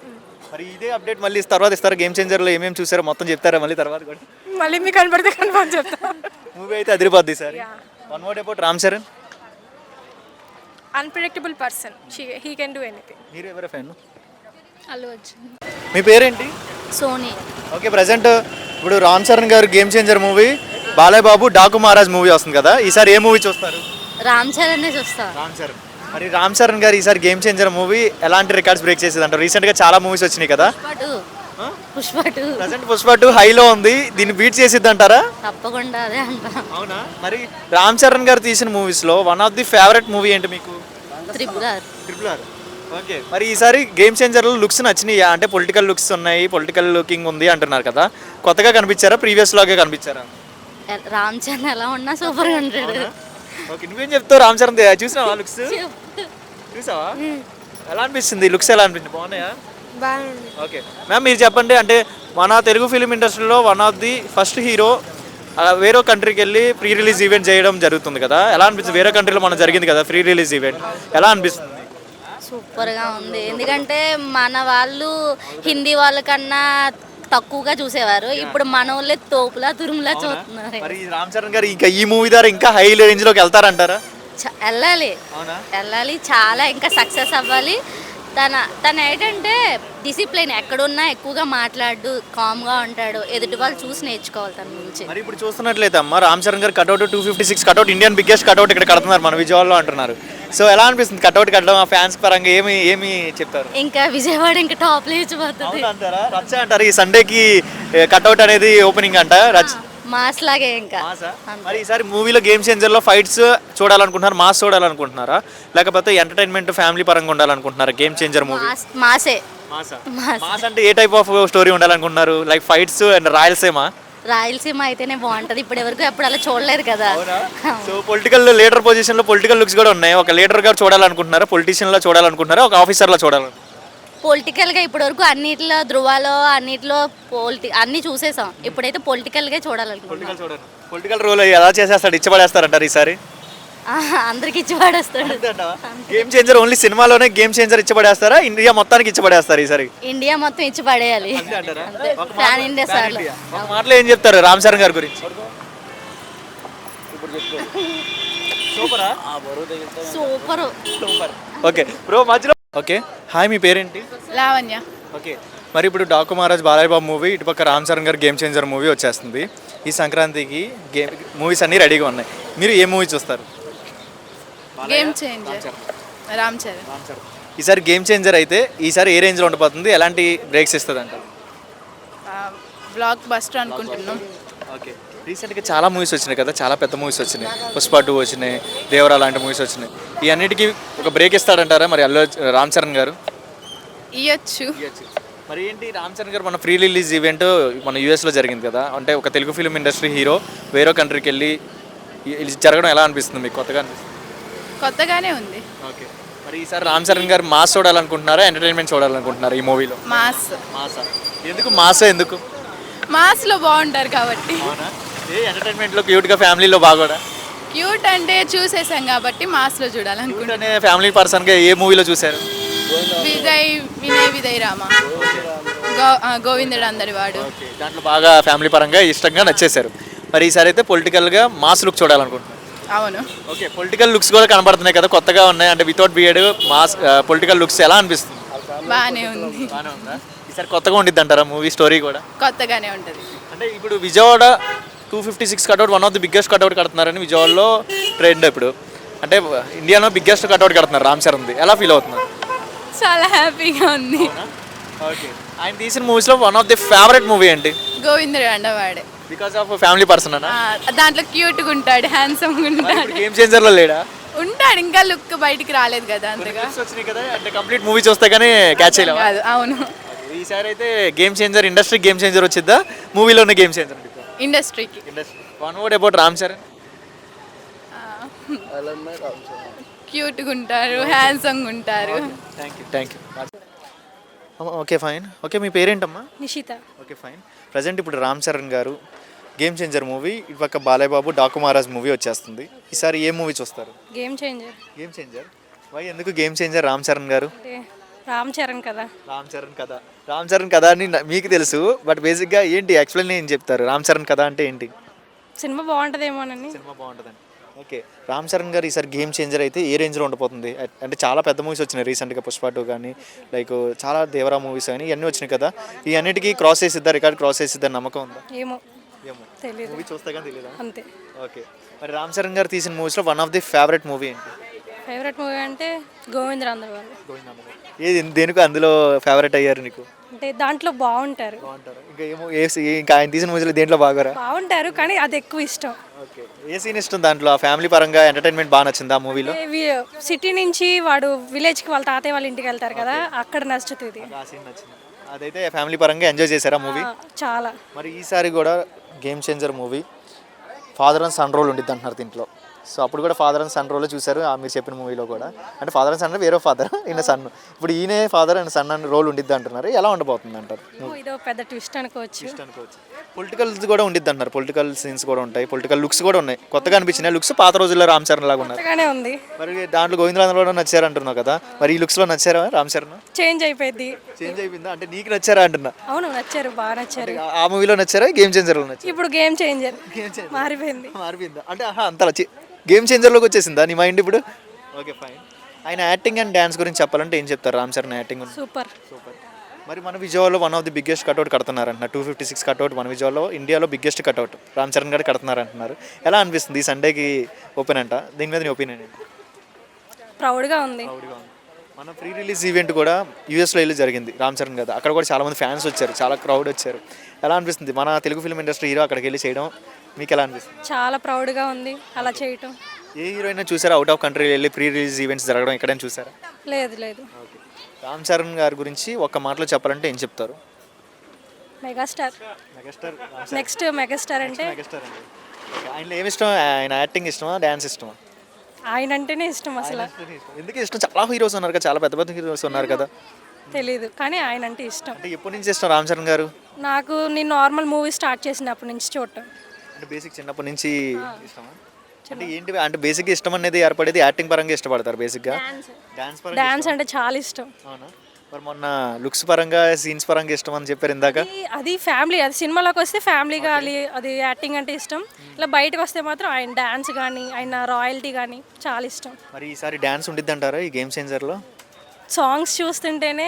మరి ఇదే అప్డేట్ మళ్ళీ తర్వాత ఇస్తారా గేమ్ చేంజర్లో ఏమేమి చూసారో మొత్తం చెప్తారా మళ్ళీ తర్వాత కూడా మళ్ళీ మీకు కనపడితే కన్ఫర్మ్ చెప్తా మూవీ అయితే అదిరిపోద్ది sir one word about Ram Charan unpredictable person he can do anything. మీరు ఎవరి ఫ్యాన్ అల్లు అర్జున్. మీ పేరేంటి సోనీ. ఓకే ప్రజెంట్ ఇప్పుడు Ram Charan garu game changer movie Balayya Babu Daaku Maharaaj movie వస్తుంది కదా ఈసారి ఏ మూవీ చూస్తారు రామ్ చరణ్ చూస్తా. రామ్ చరణ్ మరి రామ్ చరణ్ గారు ఈసారి గేమ్ చేంజర్ మూవీ ఎలాంటి రికార్డ్స్ బ్రేక్ చేసేది అంటారు రీసెంట్గా చాలా మూవీస్ వచ్చినాయి కదా పుష్ప2 ప్రజెంట్ పుష్ప2 హైలో ఉంది దీన్ని బీట్ చేసిద్ది అంటారా తప్పకుండా అదే అంటా. అవునా మరి రామ్ చరణ్ గారు తీసిన మూవీస్లో one of the favourite movie ఏంటి మీకు త్రిపుల్ ఆర్. ఓకే మరి ఈసారి గేమ్ చేంజర్లో లుక్స్ నచ్చినాయా అంటే పొలిటికల్ లుక్స్ ఉన్నాయి పొలిటికల్ లుకింగ్ ఉంది అంటున్నారు కదా కొత్తగా కనిపించారా ప్రీవియస్ లాగే కనిపించారా రామ్ చరణ్ ఎలా ఉన్నా సూపర్ గా ఉంటాడు. ఓకే నువ్వేం చెప్తావు రామ్ చరణ్ చూసినావా లుక్స్ చూసావా ఎలా అనిపిస్తుంది లుక్స్ ఎలా అనిపించింది బాగున్నాయా ఓకే మ్యామ్ మీరు చెప్పండి అంటే మన తెలుగు ఫిలిం ఇండస్ట్రీలో one of the first hero వేరే కంట్రీకి వెళ్ళి ప్రీ రిలీజ్ ఈవెంట్ చేయడం జరుగుతుంది కదా ఎలా అనిపిస్తుంది వేరే కంట్రీలో మనం జరిగింది కదా ప్రీ రిలీజ్ ఈవెంట్ ఎలా అనిపిస్తుంది సూపర్గా ఉంది ఎందుకంటే మన వాళ్ళు హిందీ వాళ్ళకన్నా తక్కువగా చూసేవారు ఇప్పుడు మన వాళ్ళే తోపులా తురుములా చూస్తున్నారు. మరి రామ్ చరణ్ గారు ఇంకా ఈ మూవీ ద్వారా ఇంకా హై రేంజ్ లోకి వెళ్తారంటారా వెళ్ళాలి చాలా ఇంకా సక్సెస్ అవ్వాలి. తన ఏంటంటే డిసిప్లిన్ ఎక్కడున్నా ఎక్కువగా మాట్లాడు కామ్గా ఉంటాడు ఎదుటి వాళ్ళు చూసి నేర్చుకోవాలి తన నుంచి. మరి ఇప్పుడు చూస్తున్నట్లయితే అమ్మ రామ్ చరణ్ గారు cutout 256 cutout Indian biggest cutout ఇక్కడ కడుతున్నారు మన విజయవాడలో అంటున్నారు సో ఎలా అనిపిస్తుంది కట్అవుట్ కట్టడం ఆ ఫ్యాన్స్ పరంగా ఏమి చెప్తారు ఇంకా విజయవాడ ఇంకా టాప్ లేచిపోతుంది అంటారా రచ్చ అంటారు ఈ సండేకి కట్అవుట్ అనేది ఓపెనింగ్ అంట రచ్చ మాస్ లాగే ఇంకా. మరి ఈసారి మూవీలో గేమ్ చేంజర్లో ఫైట్స్ చూడాలనుకుంటున్నారు మాస్ చూడాలనుకుంటున్నారా లేకపోతే ఎంటర్టైన్మెంట్ ఫ్యామిలీ పరంగా ఉండాలనుకుంటున్నారా గేమ్ చేంజర్ మూవీ మాసే మాస్ అంటే ఏ టైప్ ఆఫ్ స్టోరీ ఉండాలనుకుంటున్నారు లైక్ ఫైట్స్ అండ్ రాయలసీమ అయితేనే బాగుంటది ఇప్పుడు ఎవరికి ఎప్పుడు అలా చూడలేదు కదా. సో పొలిటికల్ లీడర్ పొజిషన్ లో పొలిటికల్ లుక్స్ కూడా ఉన్నాయి ఒక లీడర్ గా చూడాలనుకుంటున్నారా పొలిటీషియన్ లా చూడాలనుకుంటున్నారా ఒక ఆఫీసర్ లా చూడాలనుకుంటున్నారా పొలిటికల్గా ఇప్పటి వరకు అన్నిట్లో ధృవాలో అన్నిట్లో అన్ని చూసేసాం ఇప్పుడైతే పొలిటికల్గా చూడాలనుకుంటున్నాం. పొలిటికల్ రోల్ ఎలా చేసేస్తాడు ఇచ్చిపడేస్తారంటారు ఈసారి అందరికి ఇచ్చి పడేస్తాడు. గేమ్ చేంజర్ ఓన్లీ సినిమాలోనే గేమ్ చేంజర్ ఇచ్చిపడేస్తారా ఇండియా మొత్తానికి ఇచ్చిపడేస్తారు ఈసారి ఇండియా మొత్తం ఇచ్చి పడేయాలి ఫ్యాన్ ఇండియా సార్. ఒక మాటలో ఏం చెప్తారు రామ్ చరణ్ గారి గురించి సూపర్. ఓకే బ్రో మధ్యలో ఓకే హాయ్ మీ పేరేంటి లావణ్య. ఓకే మరి ఇప్పుడు డాకు మహారాజ్ బాలయ్య బాబు మూవీ ఇటుపక్క Ram Charan garu game changer movie వచ్చేస్తుంది ఈ సంక్రాంతికి మూవీస్ అన్నీ రెడీగా ఉన్నాయి మీరు ఏ మూవీ చూస్తారు గేమ్ చేంజర్ రామ్ చరణ్. ఈసారి గేమ్ చేంజర్ అయితే ఈసారి ఏ రేంజ్లో ఉండిపోతుంది ఎలాంటి బ్రేక్స్ ఇస్తుంది అంటారు బ్లాక్ బస్టర్ అనుకుంటున్నాం. ఓకే రీసెంట్గా చాలా మూవీస్ వచ్చినాయి కదా చాలా పెద్ద మూవీస్ వచ్చినాయి పుష్ప2 వచ్చినాయి దేవరా లాంటి మూవీస్ వచ్చినాయి ఈ అన్నిటికీ ఒక బ్రేక్ ఇస్తాడంటారా మరి రామ్ చరణ్ గారు ఇయ్యొచ్చు. మరి ఏంటి రామ్ చరణ్ గారు మన ప్రీ రిలీజ్ ఈవెంట్ మన యూఎస్లో జరిగింది కదా అంటే ఒక తెలుగు ఫిలిం ఇండస్ట్రీ హీరో వేరే కంట్రీకి వెళ్ళి జరగడం ఎలా అనిపిస్తుంది మీకు కొత్తగానే ఉంది. ఓకే మరి ఈసారి రామ్ చరణ్ గారు మాస్ చూడాలనుకుంటున్నారా ఎంటర్టైన్మెంట్ చూడాలనుకుంటున్నారా ఈ మూవీలో ఎందుకు ఎందుకు మాస్లో బాగుంటారు కాబట్టి ఎంటర్టైన్మెంట్లో క్యూట్గా ఫ్యామిలీలో బాగా క్యూట్ అంటే చూసేసాం కాబట్టి మాస్లో చూడాలనుకుంటున్నాను. ఫ్యామిలీ పర్సన్గా ఏ మూవీలో చూశారు వినయ్ రామ గోవిందుడు అందరి వాడు దాంట్లో బాగా ఫ్యామిలీ పరంగా ఇష్టంగా నచ్చేశారు మరి ఈసారి అయితే పొలిటికల్గా మాస్ లుక్ చూడాలనుకుంటున్నాను. అవును ఓకే పొలిటికల్ లుక్స్ కూడా కనబడుతున్నాయి కదా కొత్తగా ఉన్నాయి అంటే without beard mass political looks ఎలా అనిపిస్తుంది బాగానే ఉంది. ఈసారి కొత్తగా ఉండిద్ది అంటారా మూవీ స్టోరీ కూడా కొత్తగానే ఉంటుంది. అంటే ఇప్పుడు Vijayawada 256 cutout one of the biggest cutout కడుతున్నారని విజయవాడలో ట్రెండ్ ఇప్పుడు అంటే ఇండియాలో బిగ్గెస్ట్ కట్అవుట్ కడుతున్నారు రామ్ చరణ్ది ఎలా ఫీల్ అవుతున్నారు చాలా హ్యాపీగా ఉంది. ఓకే ఆయన తీసిన మూవీస్లో one of the favourite movie ఏంటి గోవిందుడు అండవాడే బికాస్ ఆఫ్ ఫ్యామిలీ పర్సన్ అన్న దాంట్లో క్యూట్గా ఉంటాడు హ్యాండ్సమ్గా ఉంటాడు గేమ్ చేంజర్లో లేడా ఉంటాడు ఇంకా లుక్ బయటికి రాలేదు కదా అంతగా వచ్చినాయి కదా అంటే కంప్లీట్ మూవీ చూస్తే కానీ క్యాచ్ చేయలేదు కాదు. అవును ఈసారి అయితే game changer industry game changer వచ్చిద్దా మూవీలో ఉన్న గేమ్ చేంజర్ ఇండస్ట్రీకి one word about Ram Charan క్యూట్గా ఉంటారు, హ్యాండ్సమ్గా ఉంటారు. Thank you. Okay fine. Okay మీ పేరేంటమ్మా? నిషిత. Okay fine. ప్రజెంట్ ఇప్పుడు Ram Charan garu game changer movie, ఇటుపక్క బాలయ్య బాబు డాకు మహారాజ్ మూవీ వచ్చేస్తుంది. ఈసారి ఏ మూవీ చూస్తారు? Game changer. Game changer. Why ఎందుకు గేమ్ చేంజర్ రామ్ చరణ్ గారు? అంటే రామ్ చరణ్ కదా. రామ్ చరణ్ కథ అని మీకు తెలుసు, బట్ బేసిక్గా ఏంటి ఎక్స్ప్లెయిన్ ఏం చెప్తారు? రామ్ చరణ్ కథ అంటే ఏంటి? సినిమా బాగుంటుందేమోనని. సినిమా బాగుంటుందండి. ఓకే, రామ్ చరణ్ గారు ఈసారి గేమ్ చేంజర్ అయితే ఏ రేంజ్లో ఉండబోతుంది? అంటే చాలా పెద్ద మూవీస్ వచ్చినాయి రీసెంట్గా, పుష్ప 2 కానీ, లైక్ చాలా దేవరా మూవీస్ కానీ ఇవన్నీ వచ్చినాయి కదా, ఈ అన్నిటికీ క్రాస్ చేసిద్దా, రికార్డ్ క్రాస్ చేసిద్దా నమ్మకం ఉందా? ఏమో ఏమో తెలియదు. మూవీ చూస్తే కానీ తెలియదా? అంతే. ఓకే, మరి రామ్ చరణ్ గారు తీసిన మూవీస్లో one of the favourite movie ఏంటి? ఫేవరెట్ మూవీ అంటే గోవింద్ రాందర్వాల్. ఏది దేనికి అందులో ఫేవరెట్ అయ్యారు నీకు? అంటే దాంట్లో బాగుంటారు. బాగుంటారు. ఇంకా ఏమో ఇంకా ఆయన తీసిన మూవీస్లో దేంట్లో బాగారా? బాగుంటారు కానీ అది ఎక్కువ ఇష్టం. ఓకే, ఏ సీన్ ఇష్టం దాంట్లో? ఆ ఫ్యామిలీ పరంగా ఎంటర్టైన్మెంట్ బాగా నచ్చింది ఆ మూవీలో? సిటీ నుంచి వాడు విలేజ్కి వాళ్ళ తాతయ్య వాళ్ళ ఇంటికి వెళ్తారు కదా, అక్కడ నచ్చుతుంది. ఆ సీన్ నచ్చింది. అదైతే ఫ్యామిలీ పరంగా ఎంజాయ్ చేశారా మూవీ? చాలా. మరి ఈసారి కూడా game changer movie father and son role ఉండిద్ది అంటున్నారు దీంట్లో. సో అప్పుడు కూడా ఫాదర్ అండ్ సన్ రోల్ చూశారు మీరు చెప్పిన మూవీలో కూడా. అంటే ఫాదర్ అండ్ సన్ వేరే ఫాదర్, ఈయన సన్. ఇప్పుడు ఈయనే ఫాదర్ అండ్ సన్ అని రోల్ ఉండిద్ది అంటున్నారు. ఎలా ఉండబోతుంది అంటారు? ఇదో పెద్ద ట్విస్ట్ అనుకోవచ్చు. పొలిటికల్స్ కూడా ఉండిద్ది అంటున్నారు. పొలిటికల్ సీన్స్ కూడా ఉంటాయి, పొలిటికల్ లుక్స్ కూడా ఉన్నాయి. కొత్తగా అనిపించినాయి లుక్స్? పాత రోజుల్లో రామ్ చరణ్ లాగా ఉన్నారు. కొత్తగానే ఉంది. మరి దాంట్లో గోవిందరాంధ్రలో నచ్చారు అంటున్నావు కదా, మరి ఈ లుక్స్లో నచ్చారా రామ్ చరణ్? చేంజ్ అయిపోయింది. చేంజ్ అయిపోయిందా? అంటే నీకు నచ్చారా అంటున్నా? అవును నచ్చారు, బాగా నచ్చారు. ఆ మూవీలో నచ్చారా, గేమ్ చేంజర్లో నచ్చారు? ఇప్పుడు గేమ్ చేంజర్ మారిపోయింది. అంటే అంత గేమ్ చేంజర్లోకి వచ్చేసిందా నీ మైండ్ ఇప్పుడు? Okay fine. ఆయన యాక్టింగ్ అండ్ డ్యాన్స్ గురించి చెప్పాలంటే ఏం చెప్తారు? Ram Charan acting super. మరి మన విజయవాడలో one of the biggest cutout కడుతున్నారంటున్నారు. 256 కట్అవుట్ మన విజయవాడలో ఇండియాలో బిగ్గెస్ట్ కట్అవుట్ రామ్ చరణ్ గారు కడుతున్నారంటున్నారు. ఎలా అనిపిస్తుంది? ఈ సండేకి ఓపెన్ అంట, దీని మీద నీ ఒపీనియన్ ఏంటి? ప్రౌడ్గా ఉంది. మన ప్రీ రిలీజ్ ఈవెంట్ కూడా యూఎస్లో వెళ్ళి జరిగింది రామ్ చరణ్ కదా, అక్కడ కూడా చాలామంది ఫ్యాన్స్ వచ్చారు, చాలా క్రౌడ్ వచ్చారు. ఎలా అనిపిస్తుంది మన తెలుగు ఫిల్మ్ ఇండస్ట్రీ హీరో అక్కడికి వెళ్ళి చేయడం? మీకు ఎలా అనిపిస్తుంది? చాలా ప్రౌడ్గా ఉంది అలా చేయటం. ఏ హీరోయినా చూసారా అవుట్ ఆఫ్ కంట్రీ వెళ్ళి ప్రీ రిలీజ్ ఈవెంట్స్ జరగడం ఎక్కడైనా చూసారా? లేదు. రామ్ చరణ్ గారి గురించి ఒక్క మాటలో చెప్పాలంటే ఏం చెప్తారు? మెగాస్టార్. నెక్స్ట్ మెగాస్టార్ అంటే ఆయనలో ఏమి ఇష్టం? ఆయన యాక్టింగ్ ఇష్టమా, డ్యాన్స్ ఇష్టమా? ఆయన అంటేనే ఇష్టం అసలు. ఎందుకు ఇష్టం? చాలా హీరోస్ ఉన్నారు కదా, చాలా పెద్ద పెద్ద హీరోస్ ఉన్నారు కదా. తెలీదు కానీ ఆయన అంటే ఇష్టం. అంటే ఎప్పటి నుంచి ఇష్టం రామ్ చరణ్ గారు? నాకు నేను నార్మల్ మూవీ స్టార్ట్ చేసినప్పటి నుంచి చూడటం. అంటే బేసిక్ చిన్నప్పటి నుంచి ఇష్టమా? అంటే ఏంటి అంటే బేసిక్ ఇష్టం అనేది ఏర్పడేది యాక్టింగ్ పరంగా ఇష్టపడతారు బేసిక్గా? డాన్స్ అంటే చాలా ఇష్టం. అవునా? మరి మొన్న లుక్స్ పరంగా సీన్స్ పరంగా ఇష్టం అని చెప్పారు ఇందాక. అది ఫ్యామిలీ, అది సినిమాలోకి వస్తే ఫ్యామిలీగా అది యాక్టింగ్ అంటే ఇష్టం. ఇలా బయటకు వస్తే మాత్రం ఆయన డాన్స్ కానీ ఆయన రాయల్టీ కానీ చాలా ఇష్టం. మరి ఈసారి డాన్స్ ఉండిద్ది అంటారా ఈ గేమ్ చేంజర్లో? సాంగ్స్ చూస్తుంటేనే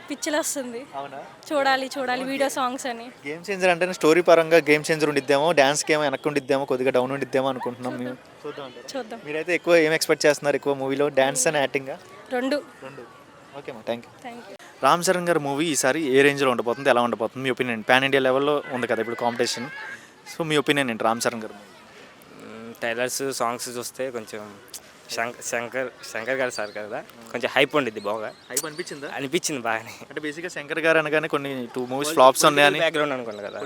పిచ్చిలు వస్తుంది. అవునా? చూడాలి వీడియో సాంగ్స్ అని. గేమ్ చేంజర్ అంటే స్టోరీ పరంగా గేమ్ చేంజర్ ఉండిద్దేమో, డాన్స్కి ఏమో వెనక్కి ఉండిద్దేమో, కొద్దిగా డౌన్ ఉండిద్దేమో అనుకుంటున్నాం మేము. చూద్దాం. మీరైతే ఎక్కువ ఏం ఎక్స్పెక్ట్ చేస్తున్నారు ఎక్కువ మూవీలో, డాన్స్ అండ్ యాక్టింగ్? రెండు. ఓకే మా థ్యాంక్ యూ. రామ్ చరణ్ గారి మూవీ ఈసారి ఏ రేంజ్లో ఉండబోతుంది, ఎలా ఉండబోతుంది మీ ఒపీనియన్? పాన్ ఇండియా లెవెల్లో ఉంది కదా ఇప్పుడు కాంపిటీషన్, సో మీ ఒపీనియన్ ఏంటి రామ్ చరణ్ గారు? టైలర్స్ సాంగ్స్ చూస్తే కొంచెం శంకర్ గారు సార్ కదా, కొంచెం హైప్ ఉండిద్ది. బాగా హైప్ అనిపించింది బాగానే. అంటే బేసిక్గా శంకర్ గారు అనగానే కొన్ని 2 మూవీస్ ఫ్లాప్స్ ఉన్నాయని బ్యాక్గ్రౌండ్ అనుకోండి కదా,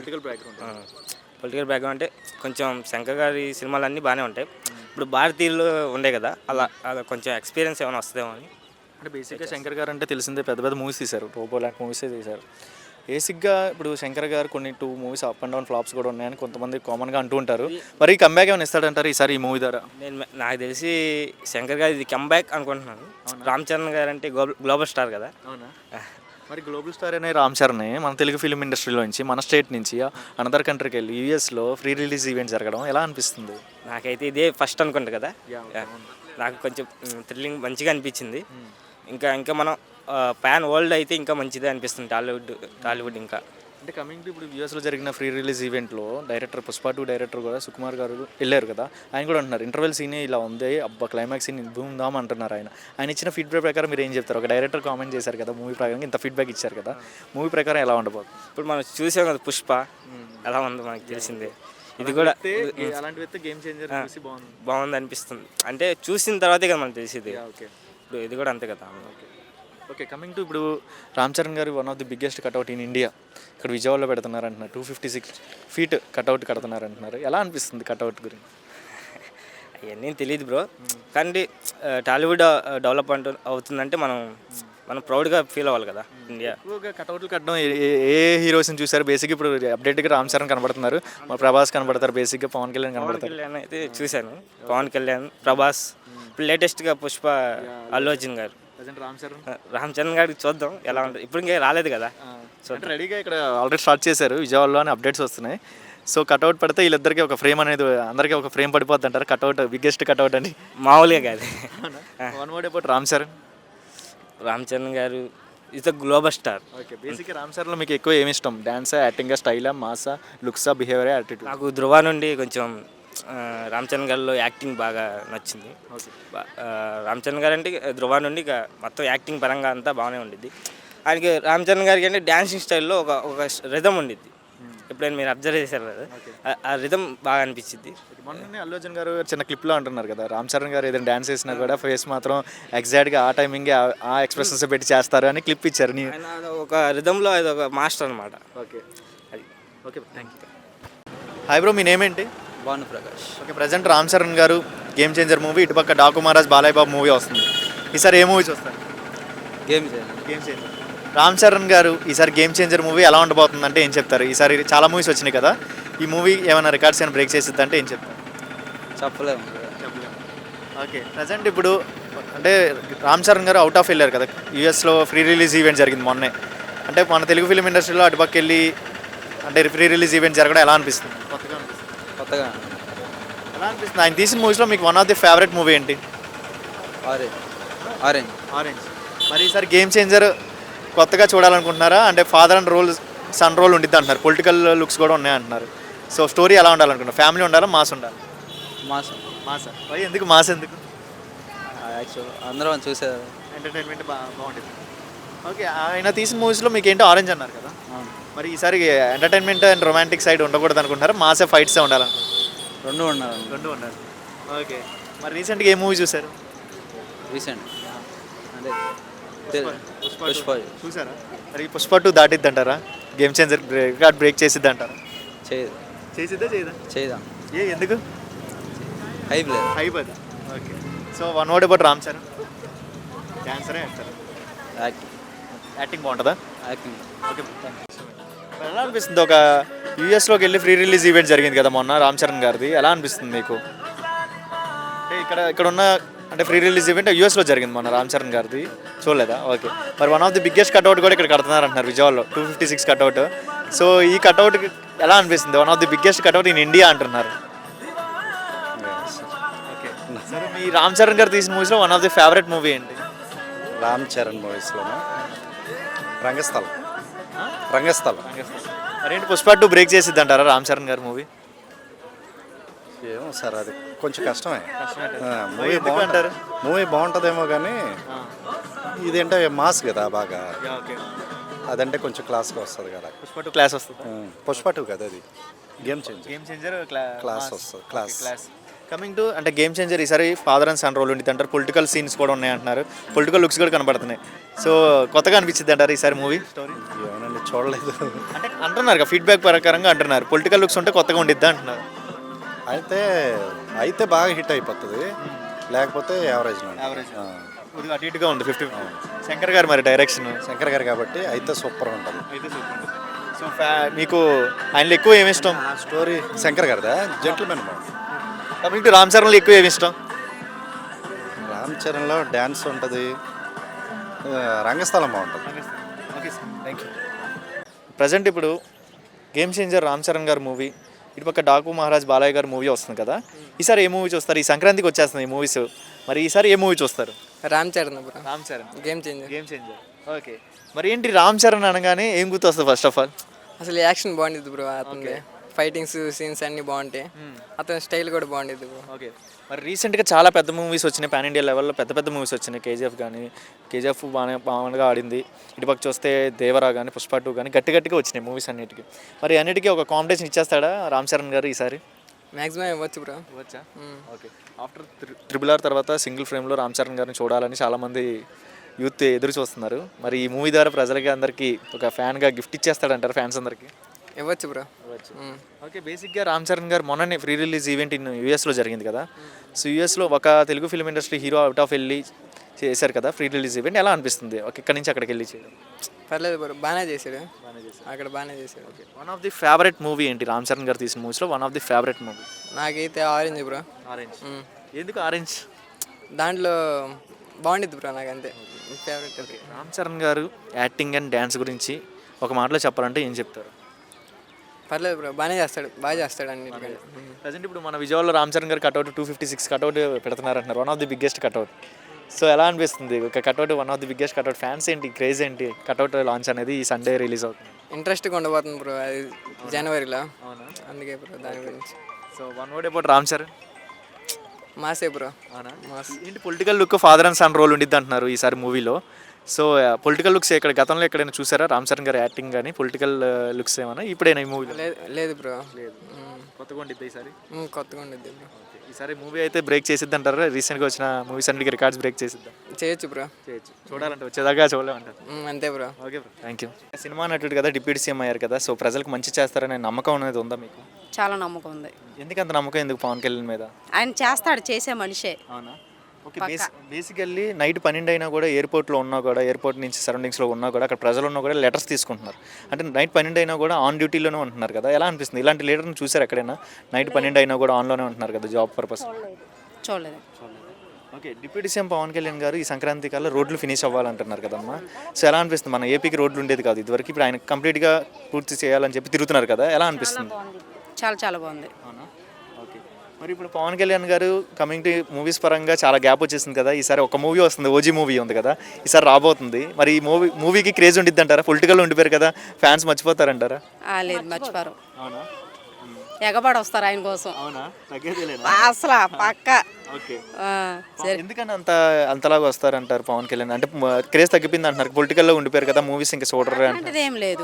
పొలిటికల్ బ్యాక్గ్రౌండ్ అంటే కొంచెం శంకర్ గారి సినిమాలు అన్నీ బాగానే ఉంటాయి. ఇప్పుడు భారతీయులు ఉండే కదా, అలా కొంచెం ఎక్స్పీరియన్స్ ఏమైనా వస్తుందేమో అని. అంటే బేసిక్గా శంకర్ గారు అంటే తెలిసిందే పెద్ద పెద్ద మూవీస్ తీశారు, రోబో లాంటి మూవీసే తీశారు. బేసిక్గా ఇప్పుడు శంకర్ గారు కొన్ని 2 movies up and down flops కూడా ఉన్నాయని కొంతమంది కామన్గా అంటూ ఉంటారు. మరి కంబ్యాక్ ఏమైనా ఇస్తాడంటారు ఈసారి ఈ మూవీ ద్వారా? నాకు తెలిసి శంకర్ గారు ఇది కంబ్యాక్ అనుకుంటున్నాను. రామ్ చరణ్ గారు అంటే గ్లోబల్ స్టార్ కదా. అవునా? మరి గ్లోబల్ స్టార్ అనే రామ్ చరణ్ మన తెలుగు ఫిల్మ్ ఇండస్ట్రీలో నుంచి మన స్టేట్ నుంచి అనదర్ కంట్రీకి వెళ్ళి యూఎస్లో ఫ్రీ రిలీజ్ ఈవెంట్ జరగడం ఎలా అనిపిస్తుంది? నాకైతే ఇదే ఫస్ట్ అనుకుంటా కదా, నాకు కొంచెం థ్రిల్లింగ్ మంచిగా అనిపించింది. ఇంకా మనం పాన్ వరల్డ్ అయితే ఇంకా మంచిదే అనిపిస్తుంది. టాలీవుడ్ ఇంకా అంటే కమింగ్ టు ఇప్పుడు యూఎస్లో జరిగిన ఫ్రీ రిలీజ్ ఈవెంట్లో డైరెక్టర్ పుష్ప 2 డైరెక్టర్ కూడా సుకుమార్ గారు వెళ్ళారు కదా, ఆయన కూడా అంటున్నారు ఇంటర్వెల్ సీన్ ఇలా ఉంది, అబ్బా క్లైమాక్స్ సీన్ భూమిదాం అంటున్నారు. ఆయన ఇచ్చిన ఫీడ్బ్యాక్ ప్రకారం మీరు ఏం చెప్తారు? ఒక డైరెక్టర్ కామెంట్ చేశారు కదా మూవీ ప్రకారం, ఇంత ఫీడ్బ్యాక్ ఇచ్చారు కదా, మూవీ ప్రకారం ఎలా ఉండబోతుంది? ఇప్పుడు మనం చూసాం కదా పుష్ప ఎలా ఉందో మనకు తెలిసిందే. ఇది కూడా అలాంటి గేమ్ చేంజర్ బాగుంది అనిపిస్తుంది. అంటే చూసిన తర్వాతే కదా మనకు తెలిసింది. ఇప్పుడు ఇది కూడా అంతే కదా. ఓకే, కమింగ్ టు ఇప్పుడు రామ్ చరణ్ గారు one of the biggest cutout in India ఇక్కడ విజయవాడలో పెడుతున్నారు అంటున్నారు. 256 ఫీట్ కట్అవుట్ కడుతున్నారు అంటున్నారు. ఎలా అనిపిస్తుంది కట్అవుట్ గురించి? ఇవన్నీ తెలియదు బ్రో, కానీ టాలీవుడ్ డెవలప్మెంట్ అవుతుందంటే మనం ప్రౌడ్గా ఫీల్ అవ్వాలి కదా ఇండియా. ఎక్కువగా కటౌట్లు కట్టడం ఏ హీరోస్ని చూసారు బేసిక్గా? ఇప్పుడు అప్డేట్గా రామ్ చరణ్ కనబడుతున్నారు, మా ప్రభాస్ కనబడతారు, బేసిక్గా పవన్ కళ్యాణ్ పవన్ కనబడతారు. కళ్యాణ్ అయితే చూశాను, పవన్ కళ్యాణ్, ప్రభాస్, ఇప్పుడు లేటెస్ట్గా పుష్ప, అల్లు అర్జున్ గారు, రామ్ చరణ్ రామ్ చరణ్ గారికి చూద్దాం ఎలా ఉంటుంది. ఇప్పుడు ఇంకా రాలేదు కదా. అంటే రెడీగా ఇక్కడ ఆల్రెడీ స్టార్ట్ చేశారు విజయవాడలో అని అప్డేట్స్ వస్తున్నాయి. సో కటౌట్ పడితే వీళ్ళిద్దరికి ఒక ఫ్రేమ్ అనేది, అందరికీ ఒక ఫ్రేమ్ పడిపోద్ది అంటారు. కటౌట్ బిగ్గెస్ట్ కటౌట్ అని మామూలుగా కాదు. One word about Ram Charan. Ram Charan garu is the global star. Okay, బేసిక్గా రామ్ చరణ్లో మీకు ఎక్కువ ఏమి ఇష్టం? డాన్సా, యాక్టింగా, స్టైలా, మాసా, లుక్సా, బిహేవియర్, యాటిట్యూడ్? నాకు ధృవ నుండి కొంచెం రామ్ చరణ్ గారిలో యాక్టింగ్ బాగా నచ్చింది. రామ్ చరణ్ గారు అంటే ధృవ నుండి ఇక మొత్తం యాక్టింగ్ పరంగా అంతా బాగానే ఉండిద్ది. ఆయనకి రామ్ చరణ్ గారికి అంటే డ్యాన్సింగ్ స్టైల్లో ఒక రిథం ఉండిద్ది. ఎప్పుడైనా మీరు అబ్జర్వ్ చేశారు కదా, ఆ రిథం బాగా అనిపించింది. మొన్ననే అల్లు అర్జున్ గారు చిన్న క్లిప్లో అంటున్నారు కదా, రామ్ చరణ్ గారు ఏదైనా డాన్స్ చేసినా కూడా ఫేస్ మాత్రం ఎగ్జాక్ట్గా ఆ టైమింగే ఆ ఎక్స్ప్రెషన్స్ పెట్టి చేస్తారు అని క్లిప్ ఇచ్చారు. ఆయన ఒక రిథంలో అది ఒక మాస్టర్ అనమాట. ఓకే, అది okay, thank you. Hi bro, మీ నేమ్ ఏంటి? Bhanu Prakash. Okay, present Ram Charan garu game changer movie, ఇటుపక్క డాకు మహారాజ్ బాలయ్య బాబు మూవీ వస్తుంది. ఈసారి ఏ మూవీ చూస్తారు? గేమ్ చేయాలి. Game changer. రామ్ చరణ్ గారు ఈసారి గేమ్ చేంజర్ మూవీ ఎలా ఉండబోతుంది అంటే ఏం చెప్తారు? ఈసారి చాలా మూవీస్ వచ్చినాయి కదా, ఈ మూవీ ఏమైనా రికార్డ్స్ ఏమైనా బ్రేక్ చేసిద్ది అంటే ఏం చెప్తారు? చెప్పలేము. ఓకే, ప్రజెంట్ ఇప్పుడు అంటే రామ్ చరణ్ గారు అవుట్ ఆఫ్ వెళ్ళారు కదా, యూఎస్లో ఫ్రీ రిలీజ్ ఈవెంట్ జరిగింది మొన్నే. అంటే మన తెలుగు ఫిలిం ఇండస్ట్రీలో అటుపక్క వెళ్ళి అంటే ఫ్రీ రిలీజ్ ఈవెంట్ జరగడం ఎలా అనిపిస్తుంది? కొత్తగా ఎలా అనిపిస్తుంది? ఆయన తీసిన మూవీస్లో మీకు one of the favourite movie ఏంటి? ఆరెంజ్. ఆరెంజ్. మరి ఈసారి గేమ్ చేంజర్ కొత్తగా చూడాలనుకుంటున్నారా? అంటే father and role, son role ఉండిద్ది అంటున్నారు, పొలిటికల్ లుక్స్ కూడా ఉన్నాయి అంటున్నారు. సో స్టోరీ ఎలా ఉండాలనుకుంటున్నారు? ఫ్యామిలీ ఉండాలా, మాస్ ఉండాలి? మాసం. మాసా. ఎందుకు మాస్ ఎందుకు? యాక్చువల్ అందరం చూసేది. ఎంటర్టైన్మెంట్ బాగుంటుంది. ఓకే, ఆయన తీసిన మూవీస్లో మీకు ఏంటో ఆరెంజ్ అన్నారు కదా, మరి ఈసారి ఎంటర్టైన్మెంట్ అండ్ రొమాంటిక్ సైడ్ ఉండకూడదు అనుకుంటున్నారా? మాసే ఫైట్సే ఉండాలనుకుంటున్నారు? రెండు ఉన్నారు. రెండు ఉండాలి. ఓకే, మరి రీసెంట్గా ఏ మూవీ చూసారు? రీసెంట్ అంటే పుష్ప చూసారా? మరి పుష్ప 2 దాటిద్ది అంటారా? గేమ్ చేంజర్ రికార్డ్ బ్రేక్ చేసిద్ది అంటారా? చేయదు. చేసిద్దా చేయదా? చేయదాం. ఎందుకు? హైప్ లేదు. అయిపోద్ది. Okay, so one word about Ram Charan. డాన్సరే అంటారు, యాక్టింగ్ బాగుంటుందా? యాక్టింగ్. ఓకే, ఎలా అనిపిస్తుంది? ఒక యూఎస్లోకి వెళ్ళి ఫ్రీ రిలీజ్ ఈవెంట్ జరిగింది కదా మొన్న రామ్ చరణ్ గారిది, ఎలా అనిపిస్తుంది మీకు? అంటే ఇక్కడ ఉన్న అంటే ఫ్రీ రిలీజ్ ఈవెంట్ యూఎస్లో జరిగింది మొన్న రామ్ చరణ్ గారిది, చూడలేదా? ఓకే, మరి one of the biggest cutout కూడా ఇక్కడ కడుతున్నారు అంటున్నారు విజయవాడలో, 256 కట్అవుట్. సో ఈ కట్అవుట్ ఎలా అనిపిస్తుంది? One of the biggest cutout in India అంటున్నారు. ఓకే, సరే మీ రామ్ చరణ్ గారు తీసిన మూవీస్లో one of the favourite movie ఏంటి? రామ్ చరణ్ మూవీస్లోనే రంగస్థలం. రంగస్థలం. మరేంటి పుష్ప 2 బ్రేక్ చేసిద్ది అంటారా రామ్ చరణ్ గారి మూవీ? ఏమో సార్, అది కొంచెం కష్టమే. మూవీ ఎందుకు అంటారు? మూవీ బాగుంటుందేమో కానీ ఇదేంటే మాస్ కదా బాగా, ఓకే, అదంటే కొంచెం క్లాస్గా వస్తుంది కదా. పుష్ప 2 క్లాస్ వస్తుంది. పుష్ప 2 కదా, అది game change. Game changer class వస్తుంది. క్లాస్. కమింగ్ టు అంటే గేమ్ చేంజర్ ఈసారి ఫాదర్ అండ్ సన్ రోల్ ఉండిద్ది అంటారు, పొలిటికల్ సీన్స్ కూడా ఉన్నాయి అంటున్నారు, పొలిటికల్ లుక్స్ కూడా కనబడుతున్నాయి. సో కొత్తగా అనిపించింది అంటారు ఈసారి మూవీ స్టోరీ? ఏమోనండి, చూడలేదు. అంటే అంటున్నారు కదా, ఫీడ్బ్యాక్ ప్రకారంగా అంటున్నారు పొలిటికల్ లుక్స్ ఉంటే కొత్తగా ఉండిద్ది అంటున్నారు. అయితే బాగా హిట్ అయిపోతుంది, లేకపోతే యావరేజ్. కొద్దిగా అటు ఇటుగా ఉంది 50. శంకర్ గారు మరి డైరెక్షన్. శంకర్ గారు కాబట్టి అయితే సూపర్ ఉంటుంది. అయితే సూపర్. సో మీకు ఆయనలో ఎక్కువ ఏమి ఇష్టం? స్టోరీ శంకర్ గారిదా జెంటిల్మెన్ బాగుంది. కమింగ్ టు రామ్ చరణ్లో ఎక్కువ ఏమి ఇష్టం? రామ్ చరణ్లో డ్యాన్స్ ఉంటుంది, రంగస్థలం బాగుంటుంది. Okay sir, thank you. Present ఇప్పుడు గేమ్ చేంజర్ రామ్ చరణ్ గారి మూవీ, ఇటుపక్క డాకు మహారాజ్ బాలయ్య గారి మూవీ వస్తుంది కదా, ఈసారి ఏ మూవీ చూస్తారు? ఈ సంక్రాంతికి వచ్చేస్తుంది ఈ మూవీస్, మరి ఈసారి ఏ మూవీ చూస్తారు? Ram Charan bro. Ram Charan game changer. Game changer. Okay, మరి ఏంటి రామ్ చరణ్ అనగానే ఏం గుర్తొస్తుంది ఫస్ట్ ఆఫ్ ఆల్? అసలు యాక్షన్ బాగుంటుంది బ్రో, అతని ఫైటింగ్స్ సీన్స్ అన్నీ బాగుంటాయి, అతని స్టైల్ కూడా బాగుంటుంది బ్రో. ఓకే, మరి రీసెంట్గా చాలా పెద్ద మూవీస్ వచ్చినాయి, పాన్ ఇండియా లెవెల్లో పెద్ద మూవీస్ వచ్చినాయి. కేజీఎఫ్ బాగా ఆడింది. ఇటుపక్క చూస్తే దేవరా కానీ పుష్ప 2 కానీ గట్టిగా వచ్చినాయి మూవీస్ అన్నిటికీ. మరి అన్నిటికీ ఒక కాంపిటీషన్ ఇచ్చేస్తాడా రామ్ చరణ్ గారు ఈసారి? మ్యాక్సిమం ఇవ్వచ్చు బ్రో. వచ్చా? ఓకే, ఆఫ్టర్ RRR తర్వాత సింగిల్ ఫ్రేమ్లో రామ్ చరణ్ గారిని చూడాలని చాలామంది యూత్ ఎదురు చూస్తున్నారు. మరి ఈ మూవీ ద్వారా ప్రజలకి అందరికీ ఒక ఫ్యాన్గా గిఫ్ట్ ఇచ్చేస్తాడంటారు ఫ్యాన్స్ అందరికీ? ఇవ్వచ్చు బ్రో. ఓకే, బేసిక్గా రామ్ చరణ్ గారు మొన్ననే ఫ్రీ రిలీజ్ ఈవెంట్ యూఎస్లో జరిగింది కదా. సో యూఎస్లో ఒక Telugu film industry hero out of వెళ్ళి చేశారు కదా ఫ్రీ రిలీజ్ ఈవెంట్, ఎలా అనిపిస్తుంది ఒక ఇక్కడి నుంచి అక్కడికి వెళ్ళి చేయడం? పర్లేదు బ్రో, బాగానే చేశాడు. అక్కడ బాగానే చేశాడు. One of the favourite movie ఏంటి రామ్ చరణ్ గారు తీసిన మూవీస్లో one of the favourite movie? నాకైతే ఆరెంజ్ బ్రో. ఆరెంజ్. ఎందుకు ఆరెంజ్? దాంట్లో బాగుండిద్ది బ్రో, నాకు అంతే ఫేవరెట్. రామ్ చరణ్ గారు యాక్టింగ్ అండ్ డ్యాన్స్ గురించి ఒక మాటలో చెప్పాలంటే ఏం చెప్తారు? పర్లేదు బ్రో, బాగానే చేస్తాడు, బాగా చేస్తాడు అన్నిటికంటే. ప్రజెంట్ ఇప్పుడు మన విజయవాడలో రామ్ చరణ్ గారు కట్అవుట్ 256 కట్అవుట్ పెడుతున్నారు అంటున్నారు, one of the biggest cutout. So ఎలా అనిపిస్తుంది ఒక cutout, one of the biggest cutout? Fans ఏంటి, క్రేజ్ ఏంటి? కట్అవుట్ లాంచ్ అనేది ఈ సండే రిలీజ్ అవుతుంది. ఇంట్రెస్ట్గా ఉండబోతుంది బ్రో, అది జనవరిలో. అందుకే బ్రో దాని గురించి. So one word about Ram Charan. మాసే బ్రో. మాస్. ఏంటి political look father and son role ఉండిద్ది అంటున్నారు ఈసారి మూవీలో. సో పొలిటికల్ లుక్స్ ఇక్కడ గతంలో ఎక్కడైనా చూసారా రామ్ చరణ్ గారు యాక్టింగ్ కానీ పొలిటికల్ లుక్స్ ఏమైనా ఇప్పుడైనా ఈ మూవీలో? లేదు బ్రో, లేదు. కొత్తగా ఉండిద్ది ఈసారి. కొత్తగా ఉండిద్ది బ్రో. ఈసారి మూవీ అయితే బ్రేక్ చేసిద్ది అంటారా? రీసెంట్గా వచ్చిన మూవీస్ అన్నిటికీ రికార్డ్స్ బ్రేక్ చేసిద్దాం? చేయొచ్చు బ్రో, చేయొచ్చు. చూడాలంటే వచ్చేదాకా చూడలేమంటారు. అంతే bro. Okay bro, thank you. Cinema నటుడు కదా, డిప్యూటీ సీఎం అయ్యారు కదా, సో ప్రజలకు మంచి చేస్తారనే నమ్మకం అనేది ఉందా మీకు? చాలా నమ్మకం ఉంది. ఎందుకు అంత నమ్మకం, ఎందుకు పవన్ కళ్యాణ్ మీద? ఆయన చేస్తాడు, చేసే మనిషే. అవునా? ఓకే. బేసికల్లీ నైట్ 12 అయినా కూడా ఎయిర్పోర్ట్లో ఉన్నా కూడా, ఎయిర్పోర్ట్ నుంచి సరౌండింగ్స్లో ఉన్నా కూడా, అక్కడ ప్రజలు ఉన్నా కూడా లెటర్స్ తీసుకుంటున్నారు. అంటే నైట్ 12 అయినా కూడా ఆన్ డ్యూటీలోనే ఉంటున్నారు కదా, ఎలా అనిపిస్తుంది? ఇలాంటి లీడర్ని చూసారు ఎక్కడైనా? నైట్ 12 అయినా కూడా ఆన్లోనే ఉంటున్నారు కదా జాబ్ పర్పస్. చూడలేదు. Okay, deputy CM Pawan Kalyan గారు ఈ సంక్రాంతి కల్లా రోడ్లు ఫినిష్ అవ్వాలంటున్నారు కదమ్మా. సో ఎలా అనిపిస్తుంది? మన ఏపీకి రోడ్లు ఉండేది కాదు ఇదివరకు, ఇప్పుడు ఆయన కంప్లీట్గా పూర్తి చేయాలని చెప్పి తిరుగుతున్నారు కదా, ఎలా అనిపిస్తుంది? చాలా చాలా బాగుంది. అవునా? ఓకే. మరి ఇప్పుడు పవన్ కళ్యాణ్ గారు కమింగ్ టు మూవీస్ పరంగా చాలా గ్యాప్ వచ్చేసింది కదా, ఈసారి ఒక మూవీ వస్తుంది, ఓజీ మూవీ ఉంది కదా, ఈసారి రాబోతుంది. మరి ఈ మూవీకి క్రేజ్ ఉండిద్ది అంటారా? పొలిటికల్ ఉండిపోయారు కదా, ఫ్యాన్స్ మర్చిపోతారంటారా? లేదు, మర్చిపోరు. అవునా? ఎగబడి వస్తారు ఆయన కోసం. అవునా? తగ్గేదేలేనా? అసలు పక్క. ఓకే. సరే. ఎందుకని అంతలాగా వస్తారంటారు పవన్ కళ్యాణ్? అంటే క్రేజ్ తగ్గిపోయింది అంటున్నారు, పొలిటికల్లో ఉండిపోయారు కదా, మూవీస్ ఇంకా చూడరు అంటారు. ఏం లేదు,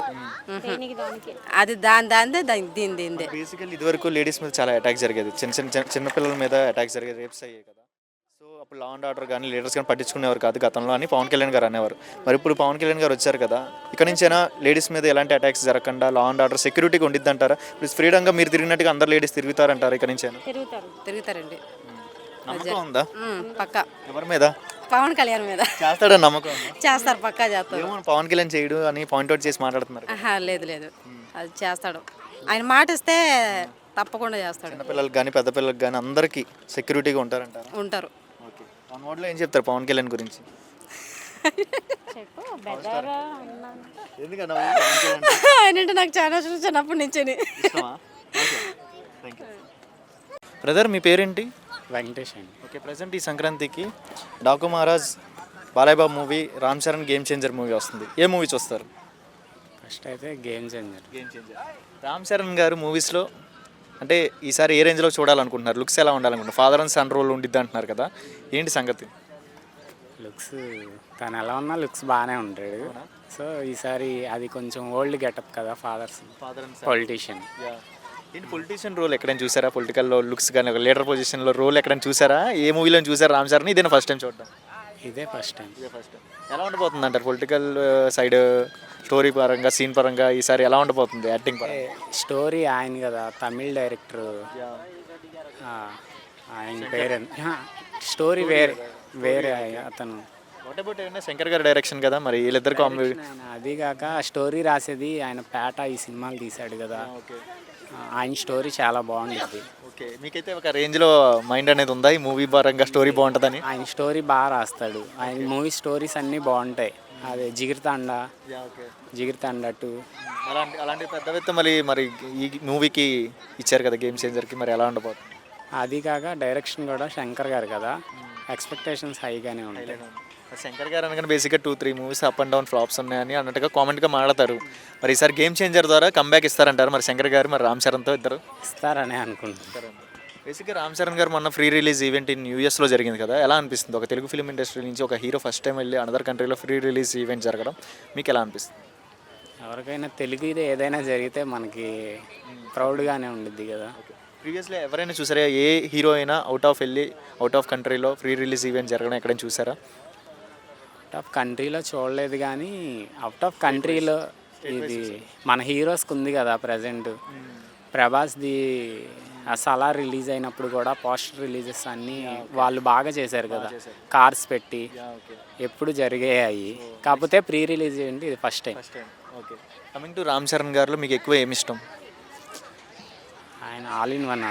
అది దీనిదే. బేసికల్లీ ఇదివరకు లేడీస్ మీద చాలా అటాక్ జరిగేది, చిన్నపిల్లల మీద అటాక్ జరిగేది, రేప్స్ అయ్యాయి కదా. సో అప్పుడు లా అండ్ ఆర్డర్ కానీ లీడర్స్ కానీ పట్టించుకునేవారు కాదు గతంలో అని పవన్ కళ్యాణ్ గారు అనేవారు. మరి ఇప్పుడు పవన్ కళ్యాణ్ గారు వచ్చారు కదా, ఇక్కడ నుంచైనా లేడీస్ మీద ఎలాంటి అటాక్స్ జరగకుండా లా అండ్ ఆర్డర్ సెక్యూరిటీగా ఉండిద్ది అంటారా? ఇప్పుడు ఫ్రీడంగా మీరు తిరిగినట్టుగా అందరు లేడీస్ తిరుగుతారంటారా ఇక్కడ నుంచైనా? తిరుగుతారండి. నమ్మకం ఉందా? పక్క. ఎవరి మీద? పవన్ కళ్యాణ్ మీద చేస్తాడని నమ్మకం ఉందా? చేస్తారు, పక్కా చేస్తారు. ఏమో పవన్ కళ్యాణ్ చేయడు అని పాయింట్అవుట్ చేసి మాట్లాడుతున్నారు. లేదు, అది చేస్తాడు. ఆయన మాట ఇస్తే తప్పకుండా చేస్తాడు. చిన్నపిల్లలకు కానీ పెద్ద పిల్లలకు కానీ అందరికీ సెక్యూరిటీగా ఉంటారంటారు. ఉంటారు. ఓకే. వన్ వర్డ్లో ఏం చెప్తారు పవన్ కళ్యాణ్ గురించి? ఎందుకన్నా ఆయన అంటే నాకు చాలా ఇష్టం చిన్నప్పటి నుంచి. బ్రదర్ మీ పేరేంటి? వెంకటేష్ అండి. ఓకే, ప్రజెంట్ ఈ సంక్రాంతికి Daku Maharaj, Balayya Babu movie, Ram Charan game changer movie వస్తుంది. ఏ మూవీ చూస్తారు? ఫస్ట్ అయితే game changer. Game changer. Ram Charan garu మూవీస్లో అంటే ఈసారి ఏ రేంజ్లో చూడాలనుకుంటున్నారు? లుక్స్ ఎలా ఉండాలనుకుంటున్నారు? ఫాదర్ అండ్ సన్ రోల్ ఉండిద్ది అంటున్నారు కదా, ఏంటి సంగతి? లుక్స్ తను ఎలా ఉన్నా లుక్స్ బాగానే ఉంటాడు. సో ఈసారి అది కొంచెం ఓల్డ్ గెటప్ కదా, ఫాదర్ అండ్ పొలిటీషియన్. ఏంటి పొలిటీషియన్ రోల్ ఎక్కడైనా చూసారా? పొలిటికల్లో లుక్స్ కానీ ఒక లీడర్ పొజిషన్లో రోల్ ఎక్కడైనా చూసారా? ఏ మూవీలో చూసారా రామ్ చరణ్? ఇదేనా ఫస్ట్ టైం చూడడం? ఇదే ఫస్ట్ టైం. ఎలా ఉండబోతుంది అంటారు పొలిటికల్ సైడ్, స్టోరీ పరంగా, సీన్ పరంగా ఈసారి ఎలా ఉండబోతుంది యాక్టింగ్ పరంగా? స్టోరీ ఆయన కదా, తమిళ్ డైరెక్టర్, ఆయన పేరు స్టోరీ వేరే అతను. వాట్ అబౌట్ ఏమైనా శంకర్ గారి డైరెక్షన్ కదా, మరి వీళ్ళిద్దరు అది కాక స్టోరీ రాసేది ఆయన, పేట ఈ సినిమాలు తీశాడు కదా, ఆయన స్టోరీ చాలా బాగుంటుంది. ఓకే, మీకైతే ఒక రేంజ్లో మైండ్ అనేది ఉందా ఈ మూవీ పరంగా స్టోరీ బాగుంటుందని? ఆయన స్టోరీ బాగా రాస్తాడు, ఆయన మూవీ స్టోరీస్ అన్నీ బాగుంటాయి. అదే జిగిరితాండ 2 అలాంటి పెద్ద పెద్ద మరి ఈ మూవీకి ఇచ్చారు కదా గేమ్ చేంజర్కి, మరి ఎలా ఉండబోతుంది? అది కాక డైరెక్షన్ కూడా శంకర్ గారు కదా, ఎక్స్పెక్టేషన్స్ హైగానే ఉంటాయి. శంకర్ గారు అనగానే బేసిక్గా 2-3 movies up and down flops ఉన్నాయని అన్నట్టుగా కామెంట్గా మాట్లాడతారు. మరి ఈసారి గేమ్ చేంజర్ ద్వారా కంబ్యాక్ ఇస్తారంటారు మరి శంకర్ గారు, మరి రామ్ చరణ్తో ఇద్దరు ఇస్తారని అనుకుంటున్నారు. బేసిక్గా రామ్ చరణ్ గారు మొన్న ఫ్రీ రిలీజ్ ఈవెంట్ యూఎస్లో జరిగింది కదా, ఎలా అనిపిస్తుంది? ఒక తెలుగు ఫిల్మ్ ఇండస్ట్రీ నుంచి ఒక హీరో ఫస్ట్ టైం వెళ్ళి అనదర్ కంట్రీలో ఫ్రీ రిలీజ్ ఈవెంట్ జరగడం మీకు ఎలా అనిపిస్తుంది? ఎవరికైనా తెలుగు ఇది ఏదైనా జరిగితే మనకి ప్రౌడ్గానే ఉండిద్ది కదా. ప్రీవియస్లీ ఎవరైనా చూసారా? ఏ హీరో అయినా అవుట్ ఆఫ్ కంట్రీలో ఫ్రీ రిలీజ్ ఈవెంట్ జరగడం ఎక్కడైనా చూసారా? అవుట్ ఆఫ్ కంట్రీలో చూడలేదు, కానీ అవుట్ ఆఫ్ కంట్రీలో ఇది మన హీరోస్కి ఉంది కదా ప్రజెంట్. ప్రభాస్ది ఆ సలార్ రిలీజ్ అయినప్పుడు కూడా పోస్టర్ రిలీజెస్ అన్నీ వాళ్ళు బాగా చేశారు కదా, కార్స్ పెట్టి. ఎప్పుడు జరిగాయి, కాకపోతే ప్రీ రిలీజ్ ఏంటి ఇది first time. Okay, coming to Ram Charan గారిలో మీకు ఎక్కువ ఏమి ఇష్టం? ఆయన ఆల్ ఇన్ వన్.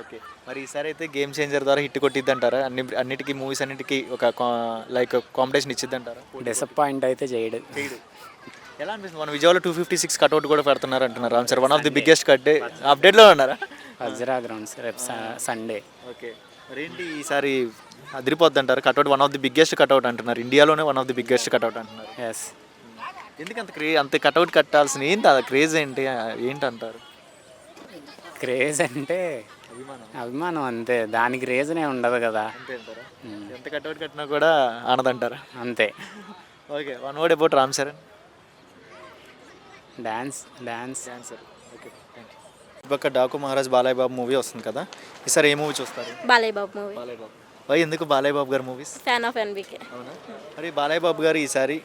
ఓకే, మరి ఈసారి అయితే గేమ్ చేంజర్ ద్వారా హిట్ కొట్టిద్ది అంటారా? అన్నిటికీ మూవీస్ అన్నిటికీ ఒక లైక్ కాంపిటీషన్ ఇచ్చిద్ది అంటారా? డిసప్పాయింట్ అయితే చేయడు. ఎలా అనిపిస్తుంది? మన విజయవాడలో 256 కట్అవుట్ కూడా పెడుతున్నారు అంటున్నారు Ram sir. One of the biggest అప్డేట్లో ఉన్నారా? వజ్రా గ్రౌండ్స్ రేపు సండే. ఓకే, మరి ఏంటి ఈసారి అదిరిపోద్ది అంటారు cutout? One of the biggest cutout అంటున్నారు, ఇండియాలోనే one of the biggest cutout అంటున్నారు. ఎస్. ఎందుకు అంత కట్అవుట్ కట్టాల్సిన ఏంటి అది క్రేజ్ ఏంటి అంటారు? క్రేజ్ అంటే అభిమానం అంతే, దానికి రీజనే ఉండదు కదా. అంతే అంటారా? ఎంత కట్అవుట్ కట్టినా కూడా ఆనదంటారా? అంతే. Okay, one word about Ram Charan. Dance. Okay, thank you. పక్క డాకు మహారాజ్ బాలయ్య బాబు మూవీ వస్తుంది కదా, ఈసారి ఏ మూవీ చూస్తారు? Balayya Babu movie. Balayya Babu. Why ఎందుకు బాలయ్య బాబు గారి మూవీస్? Fan of NBK. అవునా? మరి బాలయ్య బాబు గారు ఈసారి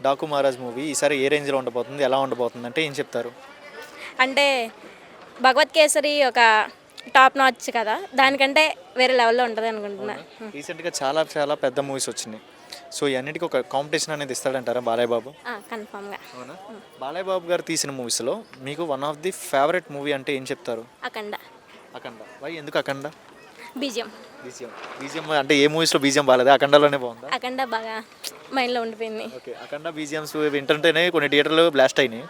డాకు మహారాజ్ మూవీ ఈసారి ఏ రేంజ్లో ఉండబోతుంది, ఎలా ఉండబోతుంది అంటే ఏం చెప్తారు? అంటే భగవత్ కేసరి ఒక టాప్ నాచ్ కదా, దానికంటే వేరే లెవెల్లో ఉంటుంది అనుకుంటున్నా. రీసెంట్గా చాలా చాలా పెద్ద మూవీస్ వచ్చినాయి, సో ఇవన్నిటికీ ఒక కాంపిటీషన్ అనేది ఇస్తాడంటారా బాలయ్య బాబు? కన్ఫామ్గా. అవునా? బాలయ్య బాబు గారు తీసిన మూవీస్లో మీకు one of the favourite movie అంటే ఏం చెప్తారు? అఖండ. అఖండ. వై ఎందుకు అఖండ? బీజియం బీజిఎం అంటే ఏ మూవీస్లో బీజిఎం బాగాలేదు, అఖండలోనే బాగుందా? అఖండ బాగా మైండ్లో ఉండిపోయింది. ఓకే, అఖండ బీజిఎమ్స్ వింటుంటేనే కొన్ని థియేటర్లు బ్లాస్ట్ అయినాయి.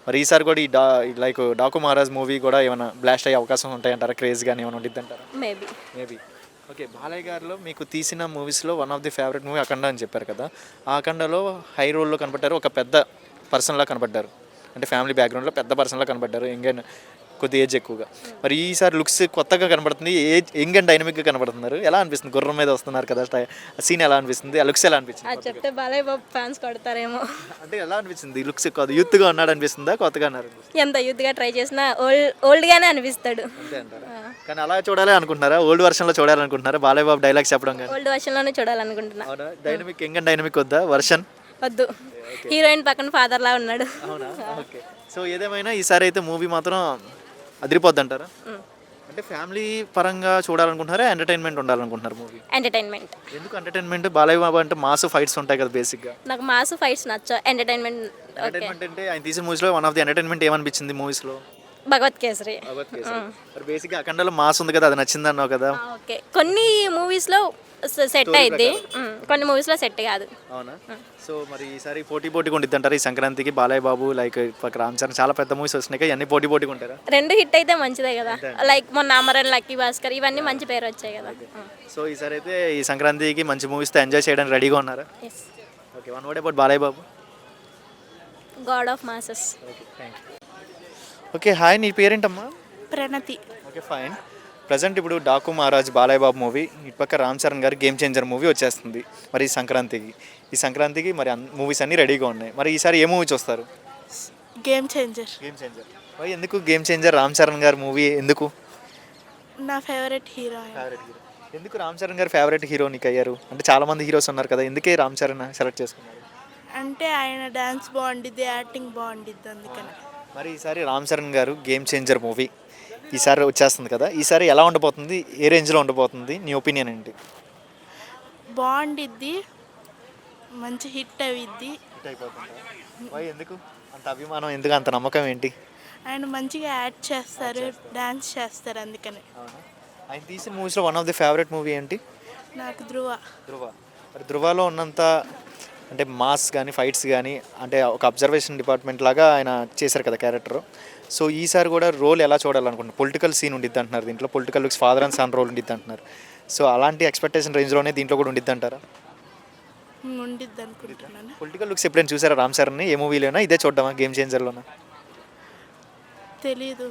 మరి ఈసారి కూడా ఈ లైక్ డాకు మహారాజ్ మూవీ కూడా ఏమైనా బ్లాస్ట్ అయ్యే అవకాశం ఉంటాయంటారా? క్రేజ్ కానీ ఏమైనా ఉండిద్ది అంటారా? మేబీ. ఓకే, బాలయ్య గారిలో మీకు తీసిన మూవీస్లో one of the favourite movie Akhanda అని చెప్పారు కదా, ఆ అఖండలో హై రోల్లో కనబడ్డారు, ఒక పెద్ద పర్సన్లా కనబడ్డారు, అంటే ఫ్యామిలీ బ్యాక్గ్రౌండ్లో పెద్ద పర్సన్లా కనబడ్డారు, ఎంగైనా కొద్ది ఏజ్ ఎక్కువగా. మరి ఈసారి లుక్స్ కొత్తగా కనబడుతుంది, యంగ్ అండ్ డైనమిక్గా కనబడుతున్నారు. ఎలా అనిపిస్తుంది? గుర్రం మీద వస్తున్నారు కదా, సీన్ ఎలా అనిపిస్తుంది? ఆ లుక్స్ ఎలా అనిపిస్తుంది? అది చెప్తే బాలయ్య బాబు ఫ్యాన్స్ కొడతారేమో. అంటే ఎలా అనిపిస్తుంది? లుక్స్ యూత్గా ఉన్నాడు అనిపిస్తుందా, కొత్తగా అన్నారు? ఎంత యూత్గా ట్రై చేసినా ఓల్డ్గానే అనిపిస్తాడు. అంతే అంటారా? కానీ అలా చూడాలి అనుకుంటున్నారా? ఓల్డ్ వర్షన్లో చూడాలనుకుంటున్నారా బాలయ్య బాబు డైలాగ్స్ చెప్పడం కానీ? ఓల్డ్ వర్షన్లోనే చూడాలనుకుంటున్నా. అవునా? డైనమిక్ యంగ్ అండ్ డైనమిక్ వద్దా వర్షన్? వద్దు, హీరోయిన్ పక్కన ఫాదర్ లా ఉన్నాడు. అవునా? ఓకే, సో ఏదేమైనా ఈసారి అయితే మూవీ మాత్రం అదిరిపోద్ది అంటారా? అంటే ఫ్యామిలీ పరంగా చూడాలనుకుంటున్నారా, ఎంటర్టైన్మెంట్ ఉండాలనుకుంటున్నారు మూవీ? ఎంటర్టైన్మెంట్. ఎందుకు ఎంటర్టైన్మెంట్? బాలయ్య బాబు అంటే మాస్ ఫైట్స్ ఉంటాయి కదా బేసిక్గా. నాకు మాస్ ఫైట్స్ నచ్చవు, ఎంటర్టైన్మెంట్. ఎంటర్టైన్మెంట్ అంటే ఆయన తీసిన మూవీస్లో వన్ ఆఫ్ ది ఎంటర్టైన్మెంట్ ఏమనిపించింది మూవీస్లో? భగవత్ కేసరి. మరి బేసిక్గా అఖండలో మాస్ ఉంది కదా, అది నచ్చింది అన్నావు కదా. ఓకే, కొన్ని మూవీస్లో సెట్ అయింది, కొన్ని మూవీస్లో సెట్ కాదు. అవునా? సో మరి ఈసారి పోటీగా ఉండిద్ది అంటారు ఈ సంక్రాంతికి బాలయ్య బాబు లైక్ రామ్ చరణ్ చాలా పెద్ద మూవీస్ వస్తున్నాయి కదా, అన్ని పోటీగా ఉంటారా? రెండు హిట్ అయితే మంచిదే కదా, లైక్ మొన్న అమరన్, లక్కీ భాస్కర్ ఇవన్నీ మంచి పేరు వచ్చాయి కదా. సో ఈసారి అయితే ఈ సంక్రాంతికి మంచి మూవీస్తో ఎంజాయ్ చేయడానికి రెడీగా ఉన్నారా? Okay, one word about Balayya Babu. God of masses. Okay, thank you. Okay, hi, నీ పేరేంటమ్మా? ప్రణతి. Okay, fine. ప్రజెంట్ ఇప్పుడు డాకు మహారాజ్ బాలయ్య బాబు మూవీ, ఇటుపక్క రామ్ చరణ్ గారి గేమ్ చేంజర్ మూవీ వచ్చేస్తుంది మరి ఈ సంక్రాంతికి మరి మూవీస్ అన్నీ రెడీగా ఉన్నాయి. మరి ఈసారి ఏ మూవీ చూస్తారు? Game changer. మరి ఎందుకు గేమ్ చేంజర్? రామ్ చరణ్ గారి మూవీ ఎందుకు? నా ఫేవరెట్ హీరో. ఎందుకు రామ్ చరణ్ గారు ఫేవరెట్ హీరో నీకు అయ్యారు? అంటే చాలా మంది హీరోస్ ఉన్నారు కదా, ఎందుకే రామ్ చరణ్ సెలెక్ట్ చేసుకున్నారు? అంటే ఆయన డాన్స్ బాగుండిద్ది, యాక్టింగ్ బాగుండిద్ది, అందుకని. మరి ఈసారి Ram Charan garu game changer movie ఈసారి వచ్చేస్తుంది కదా, ఈసారి ఎలా ఉండబోతుంది, ఏ రేంజ్లో ఉండబోతుంది, నీ ఒపీనియన్ ఏంటి? బాగుండిద్ది, మంచి హిట్ అవిద్ది. ఎందుకు అంత అభిమానం, ఎందుకు అంత నమ్మకం ఏంటి? ఆయన మంచిగా యాక్ట్ చేస్తారు, డాన్స్ చేస్తారు, అందుకని. ఆయన తీసిన మూవీస్లో one of the favourite movie ఏంటి? నాకు ధృవ. మరి ధృవలో ఉన్నంత అంటే మాస్ కానీ ఫైట్స్ కానీ అంటే ఒక అబ్జర్వేషన్ డిపార్ట్మెంట్ లాగా ఆయన చేశారు కదా క్యారెక్టర్. సో ఈసారి కూడా రోల్ ఎలా చూడాలనుకుంటున్నారు? పొలిటికల్ సీన్ ఉండిద్ది అంటున్నారు దీంట్లో, political looks father and son role ఉండిద్ది అంటున్నారు. సో అలాంటి ఎక్స్పెక్టేషన్ రేంజ్లోనే దీంట్లో కూడా ఉండిద్ది అంటారా? ఉండిద్ది అనుకుంటున్నాను. పొలిటికల్ లుక్స్ ఎప్పుడైనా చూసారా రామ్ చరణ్ని? ఏ మూవీలోనా, ఇదే చూడమా గేమ్ చేంజర్లోనా? తెలీదు.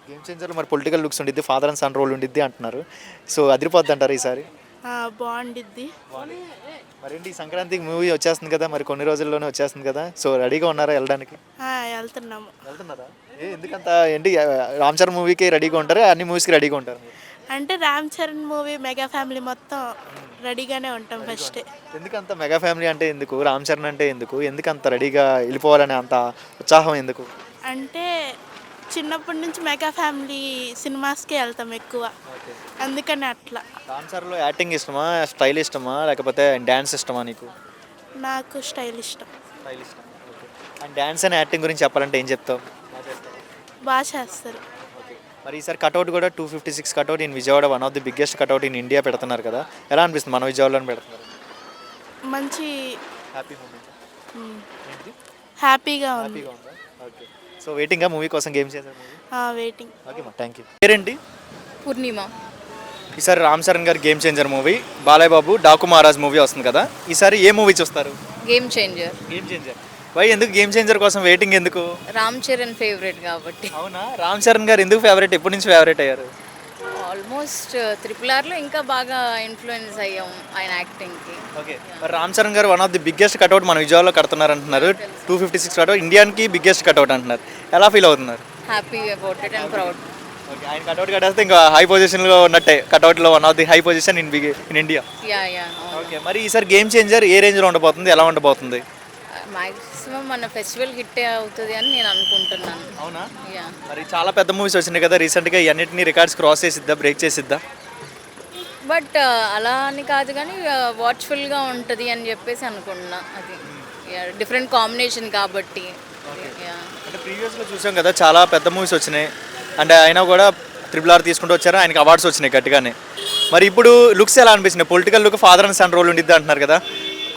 గేమ్ చేంజర్లో మరి పొలిటికల్ లుక్స్ ఉండిద్ది, ఫాదర్ అండ్ సన్ రోల్ ఉండిద్ది అంటున్నారు. సో అదిరిపోద్ది అంటారు ఈసారి? బాగుండిద్ది. మరేంటి ఈ సంక్రాంతికి మూవీ వచ్చేస్తుంది కదా, మరి కొన్ని రోజుల్లోనే వచ్చేస్తుంది కదా, సో రెడీగా ఉన్నారా వెళ్ళడానికి? వెళ్తున్నాము. వెళ్తున్నారా? ఎందుకంత ఏంటి రామ్ చరణ్ మూవీకి రెడీగా ఉంటారు, అన్ని మూవీస్కి రెడీగా ఉంటారు మీరు? అంటే Ram Charan movie mega family మొత్తం రెడీగానే ఉంటాం ఫస్టే. ఎందుకంత మెగా ఫ్యామిలీ అంటే ఎందుకు, రామ్ చరణ్ అంటే ఎందుకు, ఎందుకంత రెడీగా వెళ్ళిపోవాలని అంత ఉత్సాహం ఎందుకు? అంటే చిన్నప్పటి నుంచి మెగా ఫ్యామిలీ సినిమాస్కే వెళ్తాం ఎక్కువ, అందుకని అట్లా. రామ్ చరణ్లో యాక్టింగ్ ఇష్టమా, స్టైల్ ఇష్టమా, లేకపోతే డ్యాన్స్ ఇష్టమా నీకు? నాకు స్టైల్ ఇష్టం. స్టైల్ ఇష్టం. అండ్ డ్యాన్స్ అండ్ యాక్టింగ్ గురించి చెప్పాలంటే ఏం చెప్తావు? బాగా చేస్తారు. మరి ఈసారి కట్అవుట్ కూడా 256 cutout in Vijayawada, one of the biggest cutout in India పెడుతున్నారు కదా, ఎలా అనిపిస్తుంది? మన విజయవాడలో పెడుతున్నారు, మంచి హ్యాపీ మూమెంట్, హ్యాపీగా ఉంది. హ్యాపీగా ఉందా? ఓకే. సో వెయిటింగ్గా మూవీ కోసం, గేమ్ చేశారు మూవీ. వెయిటింగ్. ఓకే మా, థ్యాంక్ యూ. పేరేంటి? పూర్ణిమ. ఈసారి రామ్ చరణ్ గారి game changer movie, Balayya Babu Daaku Maharaaj movie వస్తుంది కదా, ఈసారి ఏ మూవీ చూస్తారు? Game changer. Game changer. Why, ఎందుకు గేమ్ చేంజర్ కోసం వెయిటింగ్ ఎందుకు? రామ్ చరణ్ ఫేవరెట్ కాబట్టి. అవునా? రామ్ చరణ్ గారు ఎందుకు ఫేవరెట్, ఎప్పటి నుంచి ఫేవరెట్ అయ్యారు? ఆల్మోస్ట్ RRRలో ఇంకా బాగా ఇన్ఫ్లుయెన్స్ అయ్యాం ఆయన యాక్టింగ్కి. ఓకే. మరి రామ్ చరణ్ గారు one of the biggest cutout మన విజయవాడలో కడుతున్నారు అంటున్నారు, 256 కట్అవుట్, ఇండియాకి బిగ్గెస్ట్ కట్అవుట్ అంటున్నారు, ఎలా ఫీల్ అవుతున్నారు? Happy about it and proud. Okay. ఆయన కట్అవుట్ కట్టేస్తే ఇంకా హై పొజిషన్లో ఉన్నట్టే, కట్అవుట్లో one of the high position in India. Yeah. Okay. మరి ఈసారి గేమ్ చేంజర్ ఏ రేంజ్లో ఉండబోతుంది, ఎలా ఉండబోతుంది? మ్యాక్సిమం మన ఫెస్టివల్ హిట్ అవుతుంది అని నేను అనుకుంటున్నాను. అవునా? యా. మరి చాలా పెద్ద మూవీస్ వచ్చినాయి కదా రీసెంట్గా, అన్నిటిని రికార్డ్స్ క్రాస్ చేసిద్దా, బ్రేక్ చేసిద్దా? బట్ అలా అని కాదు కానీ వాచ్ఫుల్గా ఉంటుంది అని చెప్పేసి అనుకుంటున్నా. అది డిఫరెంట్ కాంబినేషన్ కాబట్టి. యా. అంటే ప్రీవియస్లో చూసాం కదా చాలా పెద్ద మూవీస్ వచ్చినాయి, అంటే అయినా కూడా RRR తీసుకుంటూ వచ్చారు, ఆయనకి అవార్డ్స్ వచ్చినాయి గట్టిగానే. మరి ఇప్పుడు లుక్స్ ఎలా అనిపించినాయి? Political look father and son role ఉండిద్ది అంటున్నారు కదా,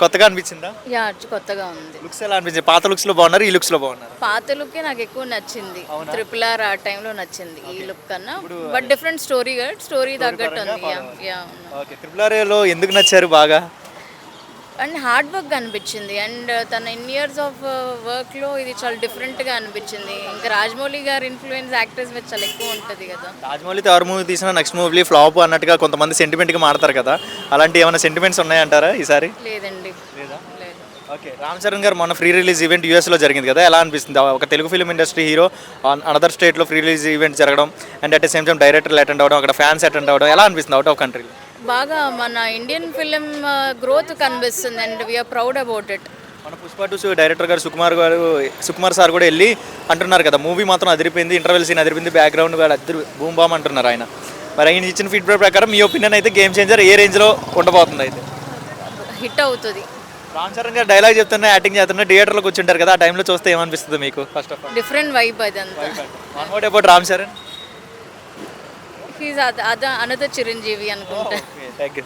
కొత్తగా అనిపించిందా? యా, కొత్తగా ఉంది. లుక్స్ ఎలా అనిపించింది? పాత లుక్స్లో బాగున్నారు, ఈ లుక్స్లో బాగున్నారు? పాత లుక్కే నాకు ఎక్కువ నచ్చింది. RRR ఆ టైంలో నచ్చింది ఈ లుక్ కన్నా. బట్ డిఫరెంట్ స్టోరీ స్టోరీ తగ్గట్టు ఉంది. యా. ఓకే. RRRలో ఎందుకు నచ్చారు బాగా? అండ్ హార్డ్ వర్క్ అనిపించింది, అండ్ తన ఇయర్స్ ఆఫ్ వర్క్లో ఇది చాలా డిఫరెంట్గా అనిపించింది. ఇంకా రాజమౌళి గారి ఇన్ఫ్లుయెన్స్ యాక్టర్స్ మీద చాలా ఎక్కువ ఉంటుంది కదా. రాజమౌళితో ఎవరు మూవీ తీసినా నెక్స్ట్ మూవీ ఫ్లాప్ అన్నట్టుగా కొంతమంది సెంటిమెంట్గా మాడతారు కదా, అలాంటి ఏమైనా సెంటిమెంట్స్ ఉన్నాయంటారా ఈసారి? లేదండి. లేదా? లేదు. ఓకే. రామ్ చరణ్ గారు మొన్న ఫ్రీ రిలీజ్ ఈవెంట్ యూఎస్లో జరిగింది కదా, ఎలా అనిపిస్తుంది? ఒక Telugu film industry hero another స్టేట్లో ఫ్రీ రిలీజ్ ఈవెంట్ జరగడం, and at the same time డైరెక్టర్లు అటెండ్ అవ్వడం, అక్కడ ఫ్యాన్స్ అటెండ్ అవ్వడం, ఎలా అనిపిస్తుంది అవుట్ ఆఫ్ కంట్రీలో? బాగా మన ఇండియన్ ఫిలిం గ్రోత్ కనిపిస్తుంది, and we are proud about it. మన పుష్ప 2 డైరెక్టర్ గారు సుకుమార్ సార్ కూడా వెళ్ళి అంటున్నారు కదా, మూవీ మాత్రం అదిరిపోయింది, ఇంటర్వెల్ సీన్ అదిరిపోయింది, బ్యాక్గ్రౌండ్ కూడా బూమ్ బామ్ అంటున్నారు ఆయన. మరి ఆయన ఇచ్చిన ఫీడ్బ్యాక్ ప్రకారం మీ ఒపీనియన్ అయితే గేమ్ చేంజర్ ఏ రేంజ్లో ఉండబోతుంది? అయితే హిట్ అవుతుంది. రామ్ చరణ్ గారు డైలాగ్ చెప్తున్నా, యాక్టింగ్ చేస్తున్నా, థియేటర్లో కూర్చుంటారు కదా, ఆ టైంలో చూస్తే ఏమనిపిస్తుంది మీకు? First of all different vibe అదంతా. One word about Ram Charan. He's another Chiranjeevi అనుకుంటా. Thank you.